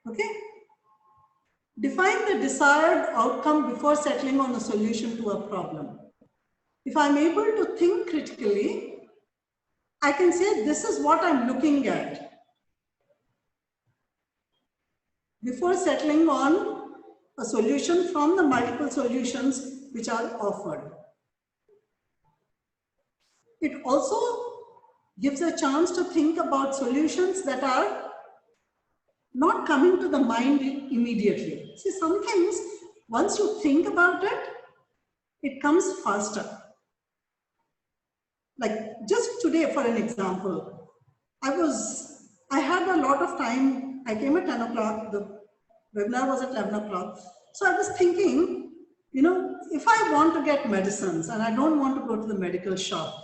Okay? Define the desired outcome before settling on a solution to a problem. If I'm able to think critically, I can say this is what I'm looking at before settling on a solution from the multiple solutions which are offered. It also gives a chance to think about solutions that are not coming to the mind immediately. See, some things, once you think about it, it comes faster. Like just today, for an example, I had a lot of time. I came at 10 o'clock, the webinar was at 11 o'clock. So I was thinking, you know, if I want to get medicines and I don't want to go to the medical shop,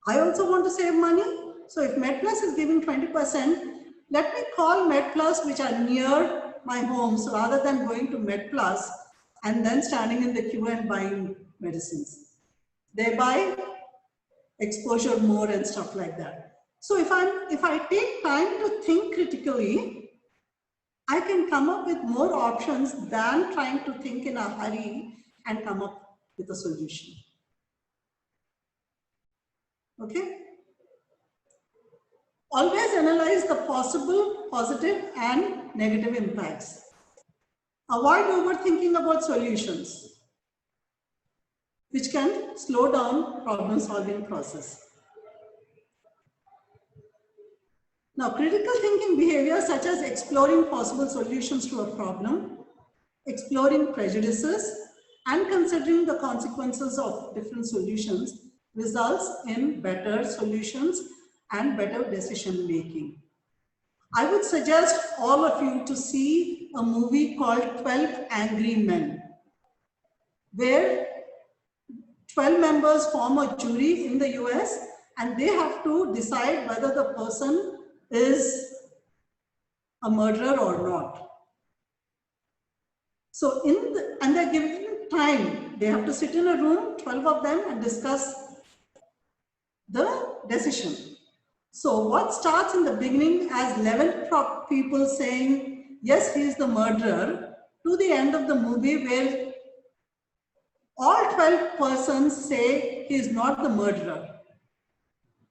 I also want to save money. So if MedPlus is giving 20%, let me call MedPlus which are near my home. So rather than going to MedPlus and then standing in the queue and buying medicines, they buy exposure more and stuff like that. So if I take time to think critically, I can come up with more options than trying to think in a hurry and come up with a solution. Okay? Always analyze the possible positive and negative impacts. Avoid overthinking about solutions, which can slow down problem solving process. Now, critical thinking behaviors such as exploring possible solutions to a problem, exploring prejudices, and considering the consequences of different solutions results in better solutions and better decision making. I would suggest all of you to see a movie called 12 Angry Men, where 12 members form a jury in the US and they have to decide whether the person is a murderer or not. So and they're given time. They have to sit in a room, 12 of them, and discuss the decision. So what starts in the beginning as 11 people saying, yes, he is the murderer, to the end of the movie where all 12 persons say he is not the murderer.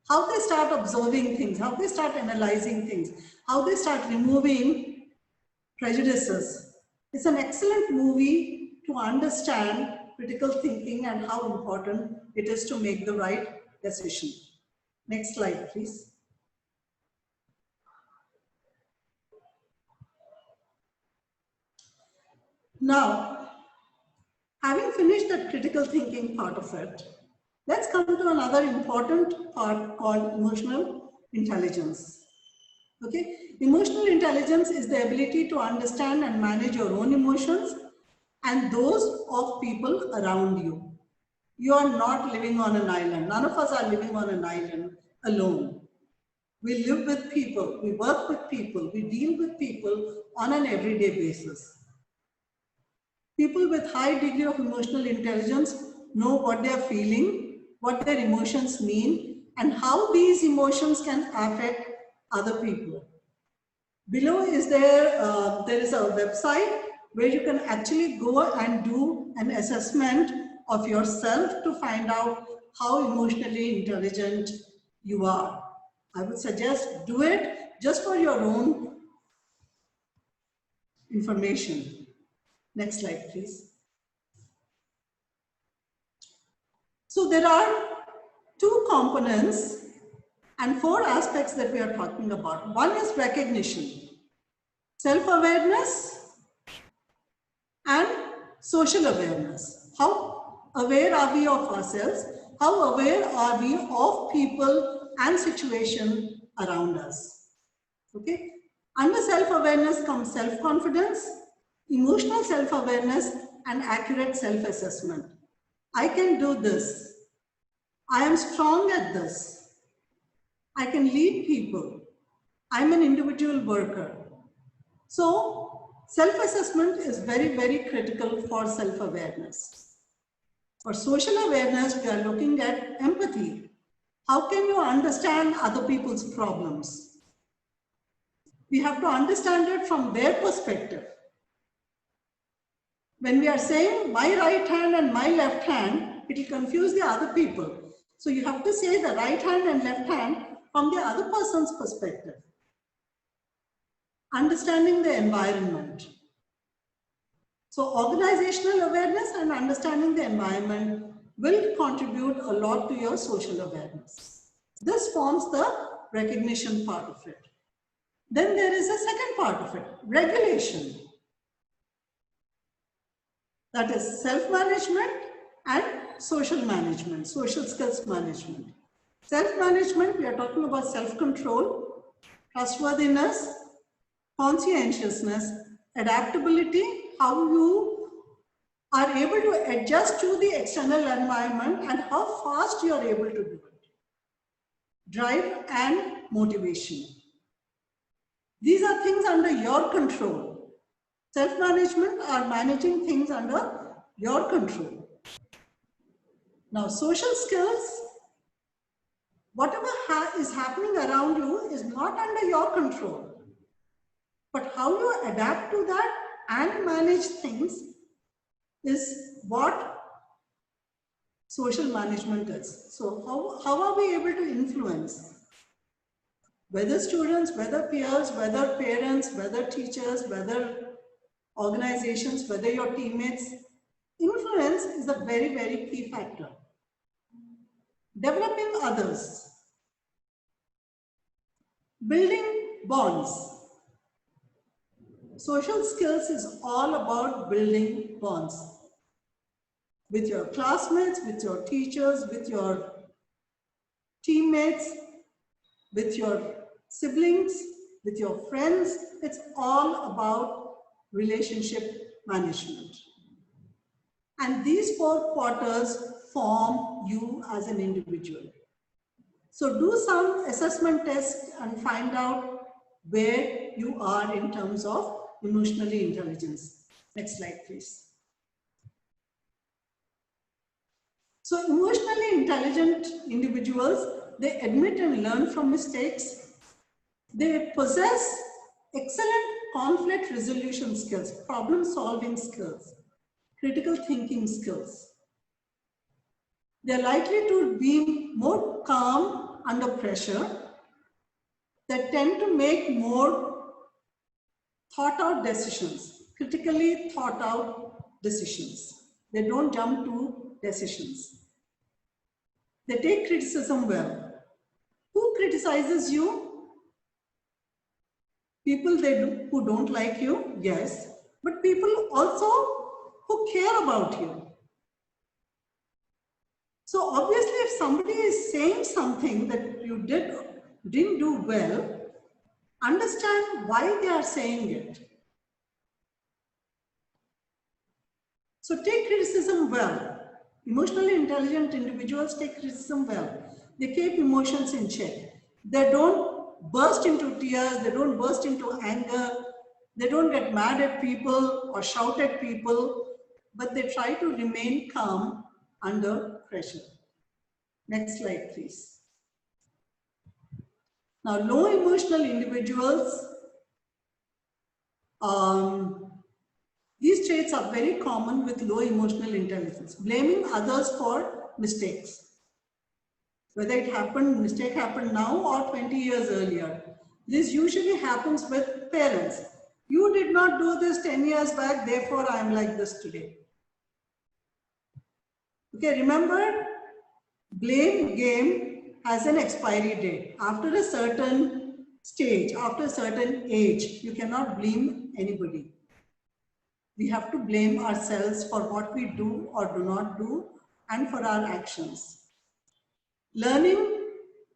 How they start observing things, how they start analyzing things, how they start removing prejudices. It's an excellent movie to understand critical thinking and how important it is to make the right decision. Next slide, please. Now, having finished that critical thinking part of it, let's come to another important part called emotional intelligence. Okay, emotional intelligence is the ability to understand and manage your own emotions and those of people around you. You are not living on an island. None of us are living on an island alone. We live with people, we work with people, we deal with people on an everyday basis. People with high degree of emotional intelligence know what they are feeling, what their emotions mean, and how these emotions can affect other people. Below is there is a website where you can actually go and do an assessment of yourself to find out how emotionally intelligent you are. I would suggest do it just for your own information. Next slide, please. So there are two components and four aspects that we are talking about. One is recognition, self-awareness, and social awareness. How aware are we of ourselves? How aware are we of people and situation around us? Okay. Under self-awareness comes self-confidence, emotional self-awareness, and accurate self-assessment. I can do this. I am strong at this. I can lead people. I'm an individual worker. So self-assessment is very, very critical for self-awareness. For social awareness, we are looking at empathy. How can you understand other people's problems? We have to understand it from their perspective. When we are saying my right hand and my left hand, it will confuse the other people. So you have to say the right hand and left hand from the other person's perspective. Understanding the environment. So organizational awareness and understanding the environment will contribute a lot to your social awareness. This forms the recognition part of it. Then there is a second part of it, regulation. That is self-management and social management, social skills management. Self-management, we are talking about self-control, trustworthiness, conscientiousness, adaptability, how you are able to adjust to the external environment and how fast you are able to do it. Drive and motivation. These are things under your control. Self-management are managing things under your control. Now, social skills, whatever is happening around you is not under your control. But how you adapt to that and manage things is what social management is. So how are we able to influence? Whether students, whether peers, whether parents, whether teachers, whether organizations, whether your teammates, influence is a very, very key factor. Developing others. Building bonds. Social skills is all about building bonds with your classmates, with your teachers, with your teammates, with your siblings, with your friends. It's all about relationship management. And these 4 quarters form you as an individual. So do some assessment tests and find out where you are in terms of emotionally intelligence. Next slide, please. So emotionally intelligent individuals, they admit and learn from mistakes. They possess excellent conflict resolution skills, problem solving skills, critical thinking skills. They're likely to be more calm under pressure. They tend to make more thought out decisions, critically thought out decisions. They don't jump to decisions. They take criticism well. Who criticizes you? People who don't like you, yes, but people also who care about you. So obviously, if somebody is saying something that you didn't do well, understand why they are saying it. So take criticism well. Emotionally intelligent individuals take criticism well. They keep emotions in check. They don't burst into tears. They don't burst into anger. They don't get mad at people or shout at people, but they try to remain calm under pressure. Next slide, please. Now, low emotional individuals, these traits are very common with low emotional intelligence. Blaming others for mistakes. Whether mistake happened now or 20 years earlier. This usually happens with parents. You did not do this 10 years back, therefore I am like this today. Okay, remember, blame game has an expiry date. After a certain stage, after a certain age, you cannot blame anybody. We have to blame ourselves for what we do or do not do and for our actions.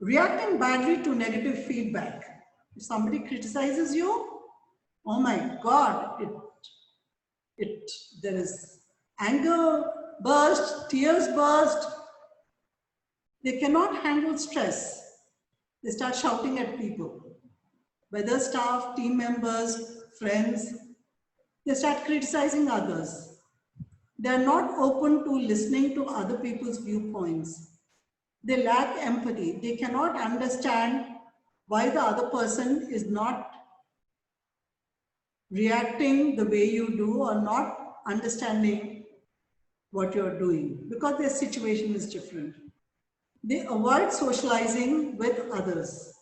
Reacting badly to negative feedback. If somebody criticizes you, oh my God, there is anger burst, tears burst. They cannot handle stress. They start shouting at people, whether staff, team members, friends. They start criticizing others. They are not open to listening to other people's viewpoints. They lack empathy. They cannot understand why the other person is not reacting the way you do or not understanding what you're doing because their situation is different. They avoid socializing with others.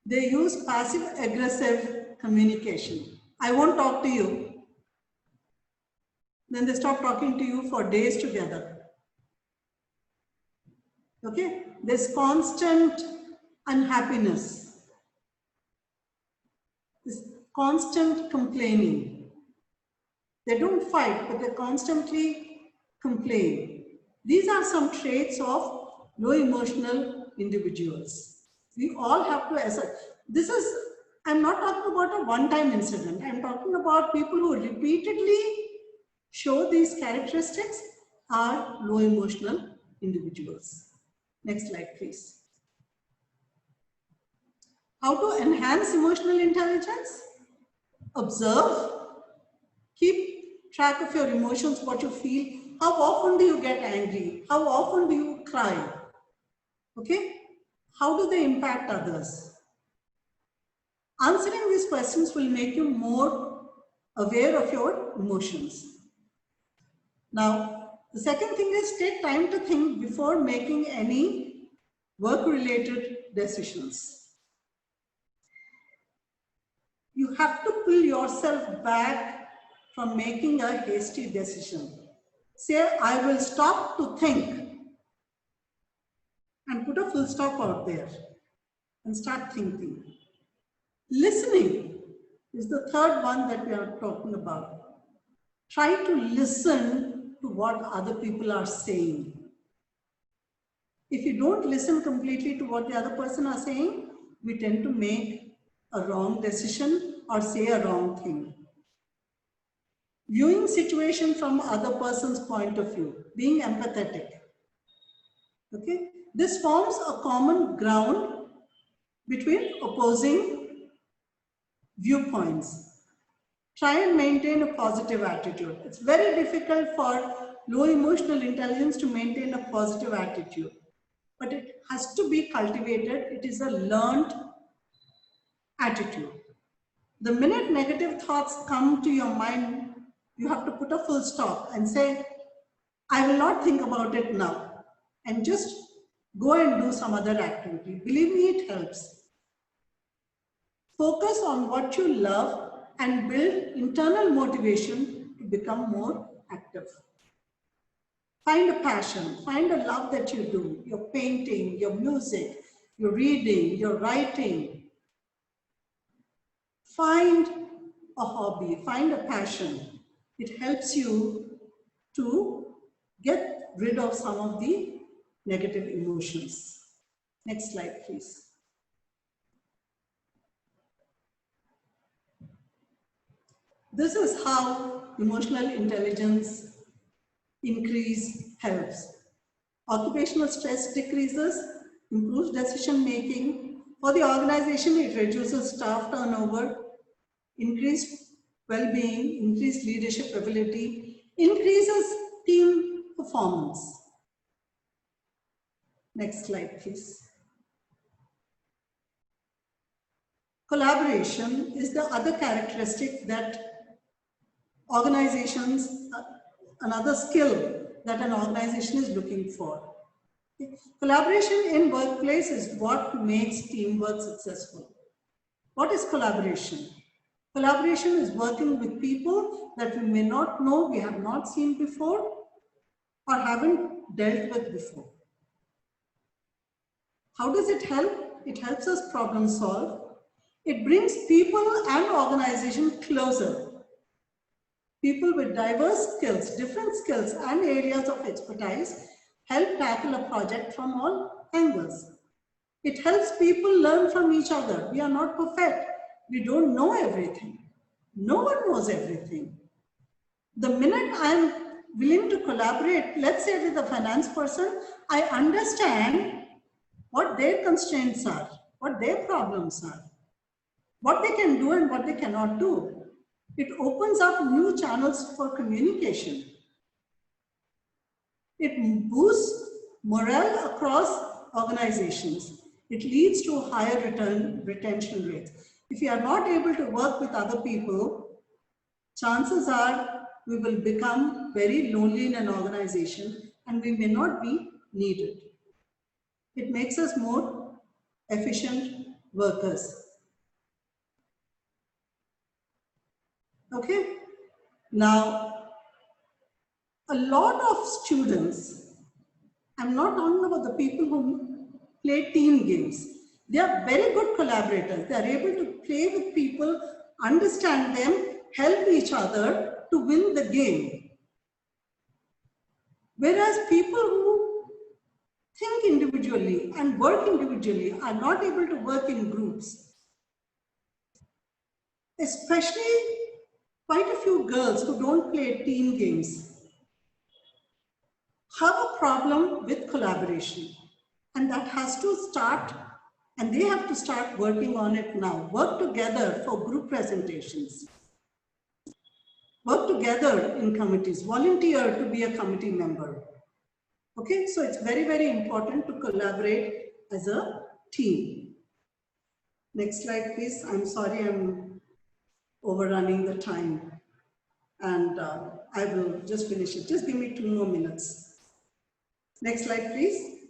They use passive-aggressive communication. I won't talk to you. Then they stop talking to you for days together. Okay? There's constant unhappiness. This constant complaining. They don't fight, but they constantly complain. These are some traits of low emotional individuals. We all have to assess. I'm not talking about a one-time incident. I'm talking about people who repeatedly show these characteristics are low emotional individuals. Next slide, please. How to enhance emotional intelligence? Observe. Keep track of your emotions, what you feel. How often do you get angry? How often do you cry? Okay? How do they impact others? Answering these questions will make you more aware of your emotions. Now, the second thing is take time to think before making any work-related decisions. You have to pull yourself back from making a hasty decision. Say, I will stop to think and put a full stop out there and start thinking. Listening is the third one that we are talking about. Try to listen to what other people are saying. If you don't listen completely to what the other person are saying, we tend to make a wrong decision or say a wrong thing. viewing situation from other person's point of view, being empathetic. Okay, this forms a common ground between opposing viewpoints. Try and maintain a positive attitude. It's very difficult for low emotional intelligence to maintain a positive attitude, but it has to be cultivated. It is a learned attitude. The minute negative thoughts come to your mind, you have to put a full stop and say, I will not think about it now, and just go and do some other activity. Believe me, it helps. Focus on what you love and build internal motivation to become more active. Find a passion, find a love that you do, your painting, your music, your reading, your writing. Find a hobby, find a passion. It helps you to get rid of some of the negative emotions. Next slide, please. This is how emotional intelligence increase helps. Occupational stress decreases, improves decision making. For the organization, it reduces staff turnover, increased well-being, increased leadership ability, increases team performance. Next slide, please. Collaboration is the other characteristic that organizations, another skill that an organization is looking for. Collaboration in workplace is what makes teamwork successful. What is collaboration? Collaboration is working with people that we may not know, we have not seen before, or haven't dealt with before. How does it help? It helps us problem solve. It brings people and organization closer. People with diverse skills, different skills and areas of expertise help tackle a project from all angles. It helps people learn from each other. We are not perfect. We don't know everything. No one knows everything. The minute I'm willing to collaborate, let's say with a finance person, I understand what their constraints are, what their problems are, what they can do and what they cannot do. It opens up new channels for communication. It boosts morale across organizations. It leads to higher retention rates. If you are not able to work with other people, chances are we will become very lonely in an organization and we may not be needed. It makes us more efficient workers. Okay? Now, a lot of students, I'm not talking about the people who play team games. They are very good collaborators. They are able to play with people, understand them, help each other to win the game. Whereas people who think individually and work individually are not able to work in groups. Especially quite a few girls who don't play team games have a problem with collaboration, and that has to start, and they have to start working on it now. Work together for group presentations. Work together in committees. Volunteer to be a committee member. Okay, so it's very, very important to collaborate as a team. Next slide, please. I'm sorry, I'm overrunning the time, and I will just finish it. Just give me 2 more minutes. Next slide, please.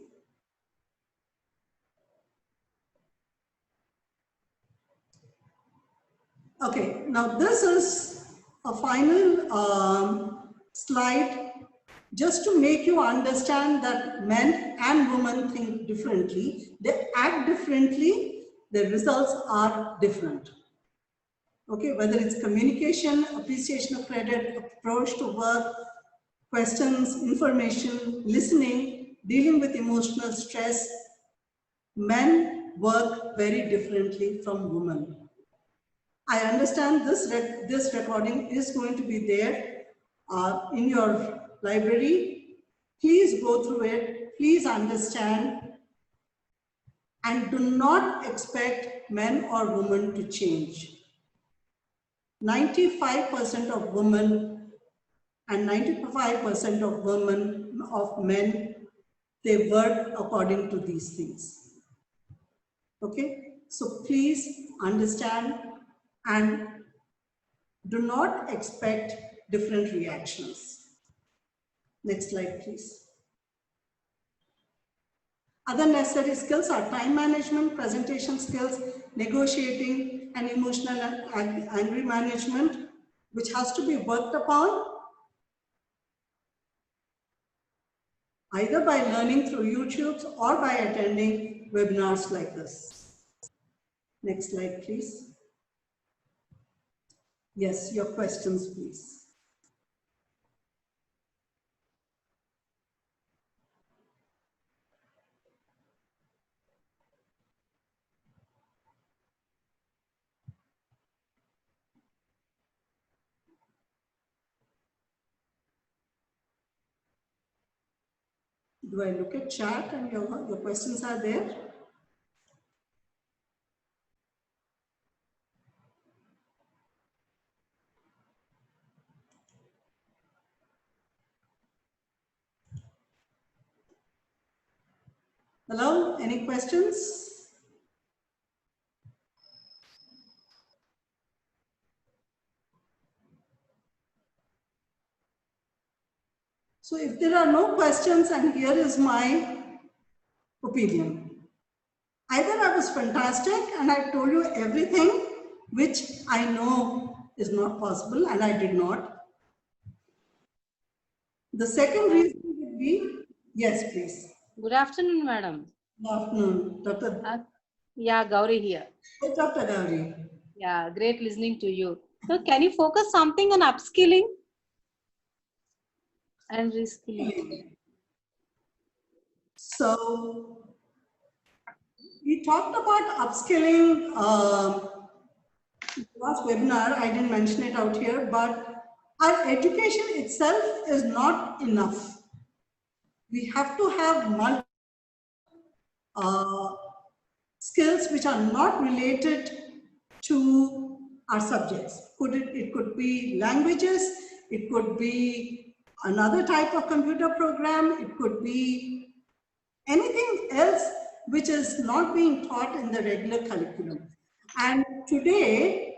Okay, now this is a final slide just to make you understand that men and women think differently. They act differently. The results are different. Okay, whether it's communication, appreciation of credit, approach to work, questions, information, listening, dealing with emotional stress, men work very differently from women. I understand this recording is going to be there in your library. Please go through it. Please understand. And do not expect men or women to change. 95% of women and 95% of women, of men, they work according to these things. Okay? So please understand and do not expect different reactions. Next slide, please. Other necessary skills are time management, presentation skills, negotiating, and emotional and anger management, which has to be worked upon either by learning through YouTube or by attending webinars like this. Next slide, please. Yes, your questions, please. Do I look at chat and your questions are there? Hello, any questions? So if there are no questions, and here is my opinion. Either I was fantastic and I told you everything which I know is not possible and I did not. The second reason would be, yes, please. Good afternoon, madam. Good afternoon, Dr. Yeah, Gauri here. Yes, Dr. Gauri. Yeah, great listening to you. So can you focus something on upskilling and reskilling? So we talked about upskilling last webinar. I didn't mention it out here, but our education itself is not enough. We have to have multiple skills which are not related to our subjects. It could be languages, it could be another type of computer program, it could be anything else which is not being taught in the regular curriculum. And today,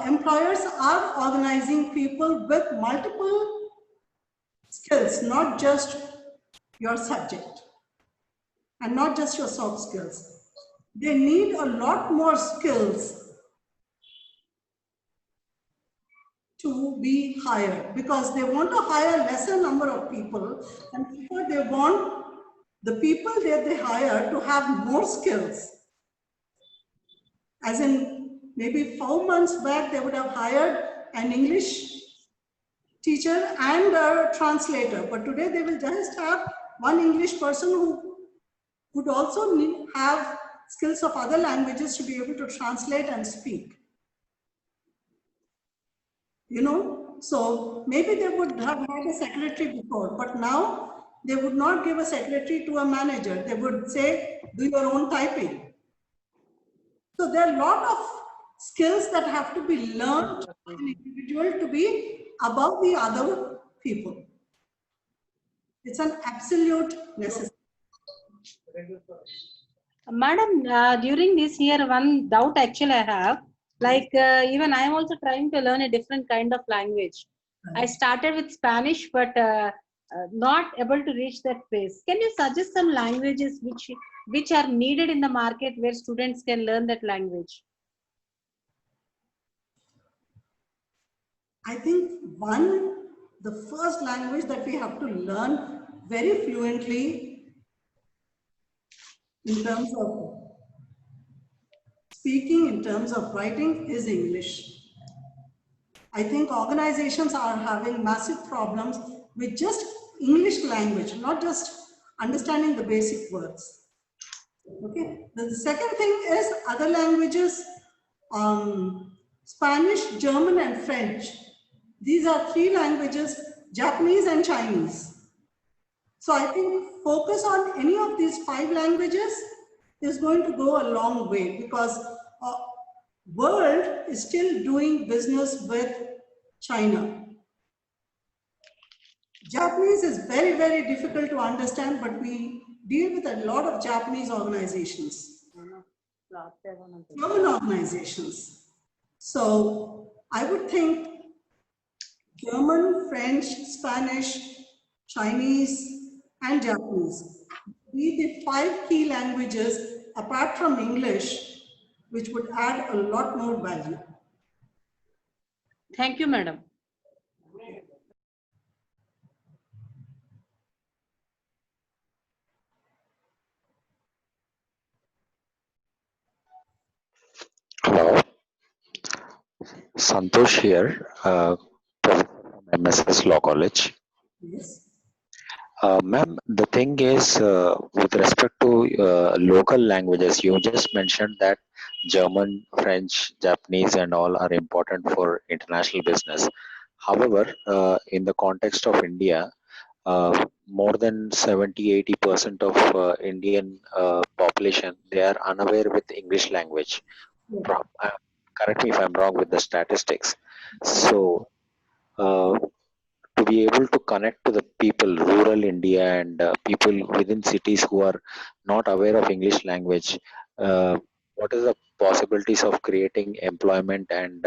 employers are organizing people with multiple skills, not just your subject and not just your soft skills. They need a lot more skills to be hired because they want to hire lesser number of people, and therefore they want the people that they hire to have more skills. As in, maybe 4 months back, they would have hired an English teacher and a translator, but today they will just have one English person who would also have skills of other languages to be able to translate and speak. You know, so maybe they would have had a secretary before, but now they would not give a secretary to a manager. They would say, do your own typing. So there are a lot of skills that have to be learned by an individual to be above the other people. It's an absolute necessity. Madam, during this year, one doubt actually I have, like even I am also trying to learn a different kind of language. I started with Spanish, but not able to reach that pace. Can you suggest some languages which are needed in the market where students can learn that language? I think the first language that we have to learn very fluently in terms of speaking, in terms of writing, is English. I think organizations are having massive problems with just English language, not just understanding the basic words. Okay. The second thing is other languages. Spanish, German, and French. These are 3 languages, Japanese and Chinese. So I think focus on any of these 5 languages is going to go a long way, because world is still doing business with China. Japanese is very, very difficult to understand, but we deal with a lot of Japanese organizations, German organizations. So I would think German, French, Spanish, Chinese, and Japanese be the 5 key languages apart from English, which would add a lot more value. Thank you, madam. Hello, Santosh here, professor from MSS Law College. Yes. Ma'am, the thing is, with respect to local languages, you just mentioned that German, French, Japanese, and all are important for international business. However, in the context of India, more than 70-80% of Indian population, they are unaware with English language. Correct me if I'm wrong with the statistics. So, to be able to connect to the people, rural India, and people within cities who are not aware of English language, what is the possibilities of creating employment and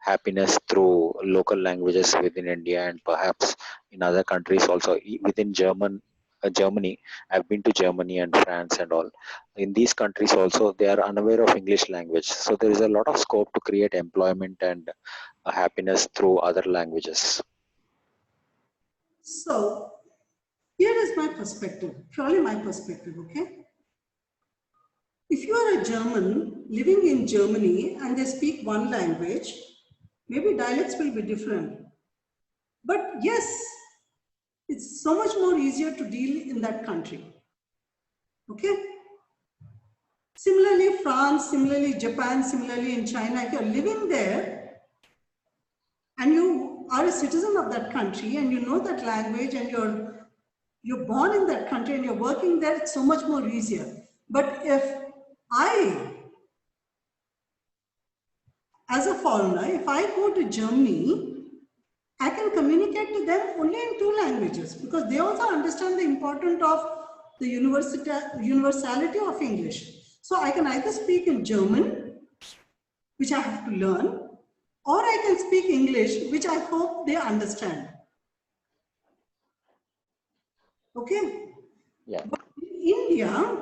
happiness through local languages within India and perhaps in other countries also, within Germany? I've been to Germany and France and all. In these countries also, they are unaware of English language. So there is a lot of scope to create employment and happiness through other languages. So here is my perspective, purely my perspective, okay? If you are a German living in Germany and they speak one language, maybe dialects will be different. But yes, it's so much more easier to deal in that country. Okay? Similarly, France, similarly, Japan, similarly in China, if you're living there and you are a citizen of that country and you know that language and you're born in that country and you're working there, it's so much more easier. But if I, as a foreigner, if I go to Germany, I can communicate to them only in 2 languages, because they also understand the importance of the universality of English. So I can either speak in German, which I have to learn, or I can speak English, which I hope they understand. Okay? Yeah. But in India,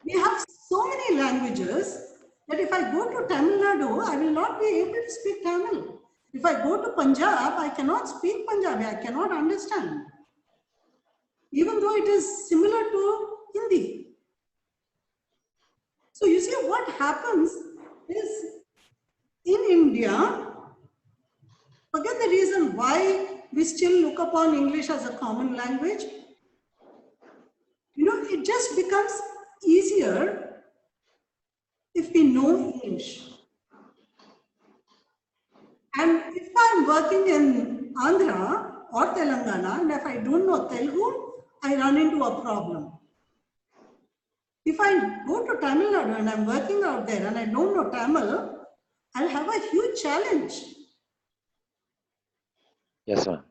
we have so many languages that if I go to Tamil Nadu, I will not be able to speak Tamil. If I go to Punjab, I cannot speak Punjabi, I cannot understand, even though it is similar to Hindi. So you see, what happens is in India, forget the reason why we still look upon English as a common language. You know, it just becomes easier if we know English. And if I'm working in Andhra or Telangana, and if I don't know Telugu, I run into a problem. If I go to Tamil Nadu and I'm working out there and I don't know Tamil, I'll have a huge challenge. Yes, ma'am.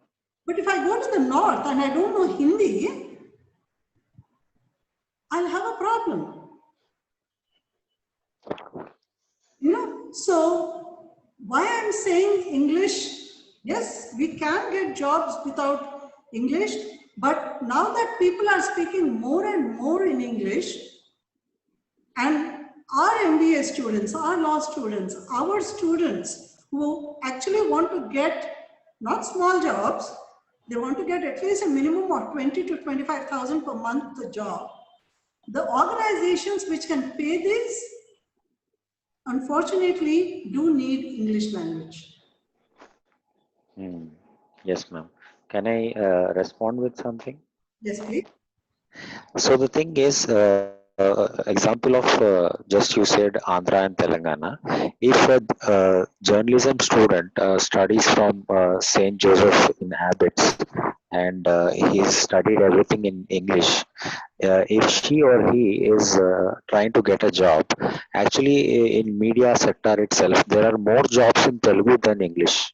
But if I go to the north and I don't know Hindi, I'll have a problem. You know, so why I'm saying English, yes, we can get jobs without English, but now that people are speaking more and more in English, and our MBA students, our law students, our students who actually want to get not small jobs, they want to get at least a minimum of 20 to 25,000 per month the job. The organizations which can pay this, unfortunately, do need English language. Yes, ma'am. Can I respond with something? Yes, please. So the thing is, example of just you said Andhra and Telangana. If a journalism student studies from St. Joseph in Abbots and he's studied everything in English, if she or he is trying to get a job, actually in media sector itself, there are more jobs in Telugu than English.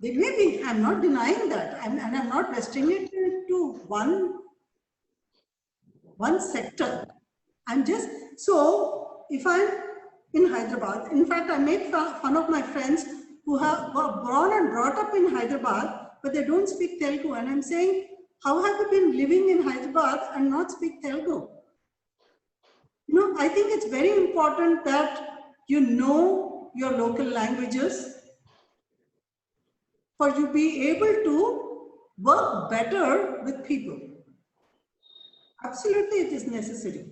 They may be, I'm not denying that. And I'm not restricting it to one sector. I'm just, so if I'm in Hyderabad, in fact, I make fun of my friends who were born and brought up in Hyderabad, but they don't speak Telugu. And I'm saying, how have you been living in Hyderabad and not speak Telugu? You know, I think it's very important that you know your local languages for you be able to work better with people. Absolutely, it is necessary.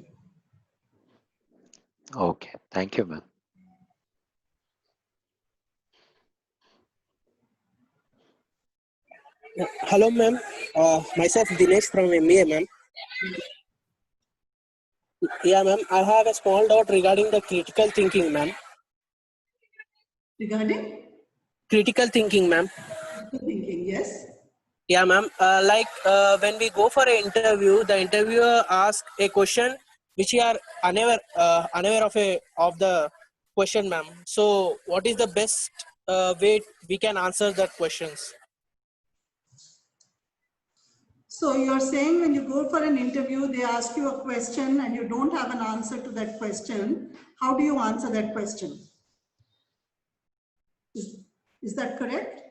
Okay, thank you, ma'am. Hello, ma'am. Myself Dinesh from MBA, ma'am. Yeah, ma'am. I have a small doubt regarding the critical thinking, ma'am. Regarding Critical thinking, ma'am. thinking, yes. Yeah, ma'am. When we go for an interview, the interviewer asks a question which we are unaware of the question, ma'am. So, what is the best way we can answer that questions? So you're saying when you go for an interview, they ask you a question and you don't have an answer to that question. How do you answer that question? Is that correct?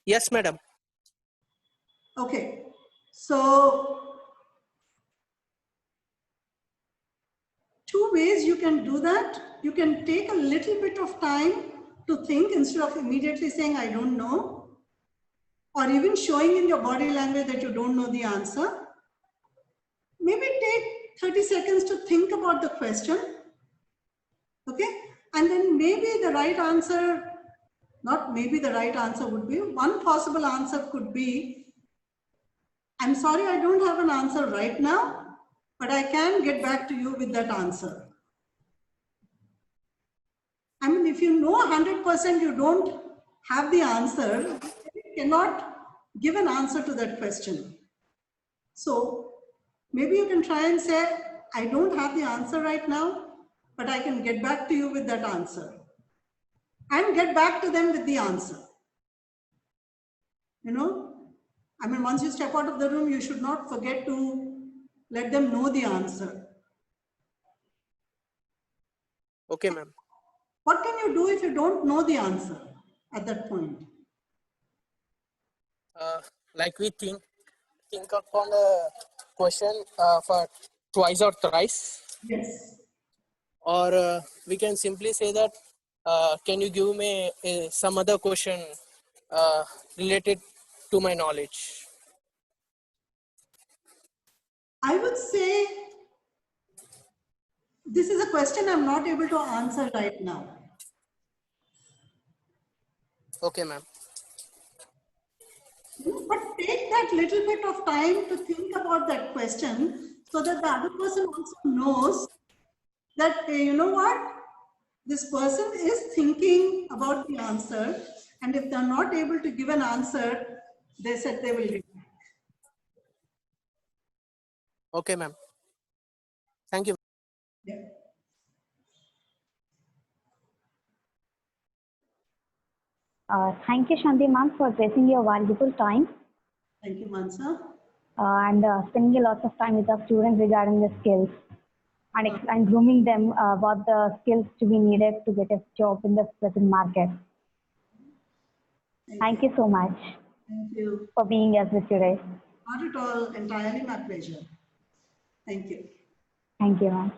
Yes, madam. Okay. So two ways you can do that. You can take a little bit of time to think instead of immediately saying, I don't know, or even showing in your body language that you don't know the answer. Maybe take 30 seconds to think about the question. Okay. And then maybe the right answer, not maybe the right answer would be, one possible answer could be, I'm sorry, I don't have an answer right now, but I can get back to you with that answer. I mean, if you know 100% you don't have the answer, you cannot give an answer to that question. So maybe you can try and say, I don't have the answer right now, but I can get back to you with that answer. And get back to them with the answer. You know, I mean, once you step out of the room, you should not forget to let them know the answer. Okay, ma'am. What can you do if you don't know the answer at that point? Like we think upon the question for twice or thrice. Yes. Or we can simply say that, can you give me some other question related to my knowledge? I would say this is a question I'm not able to answer right now. Okay, ma'am. But take that little bit of time to think about that question so that the other person also knows that, you know what, this person is thinking about the answer, and if they're not able to give an answer, they said they will give back. Okay, ma'am. Thank you. Yeah. Thank you, Shanti ma'am, for placing your valuable time Thank you, Mansa. and spending a lot of time with our students regarding the skills and grooming them about the skills to be needed to get a job in the present market. Thank you so much Thank you. for being with us today. Not at all, entirely my pleasure. Thank you. Thank you, ma'am.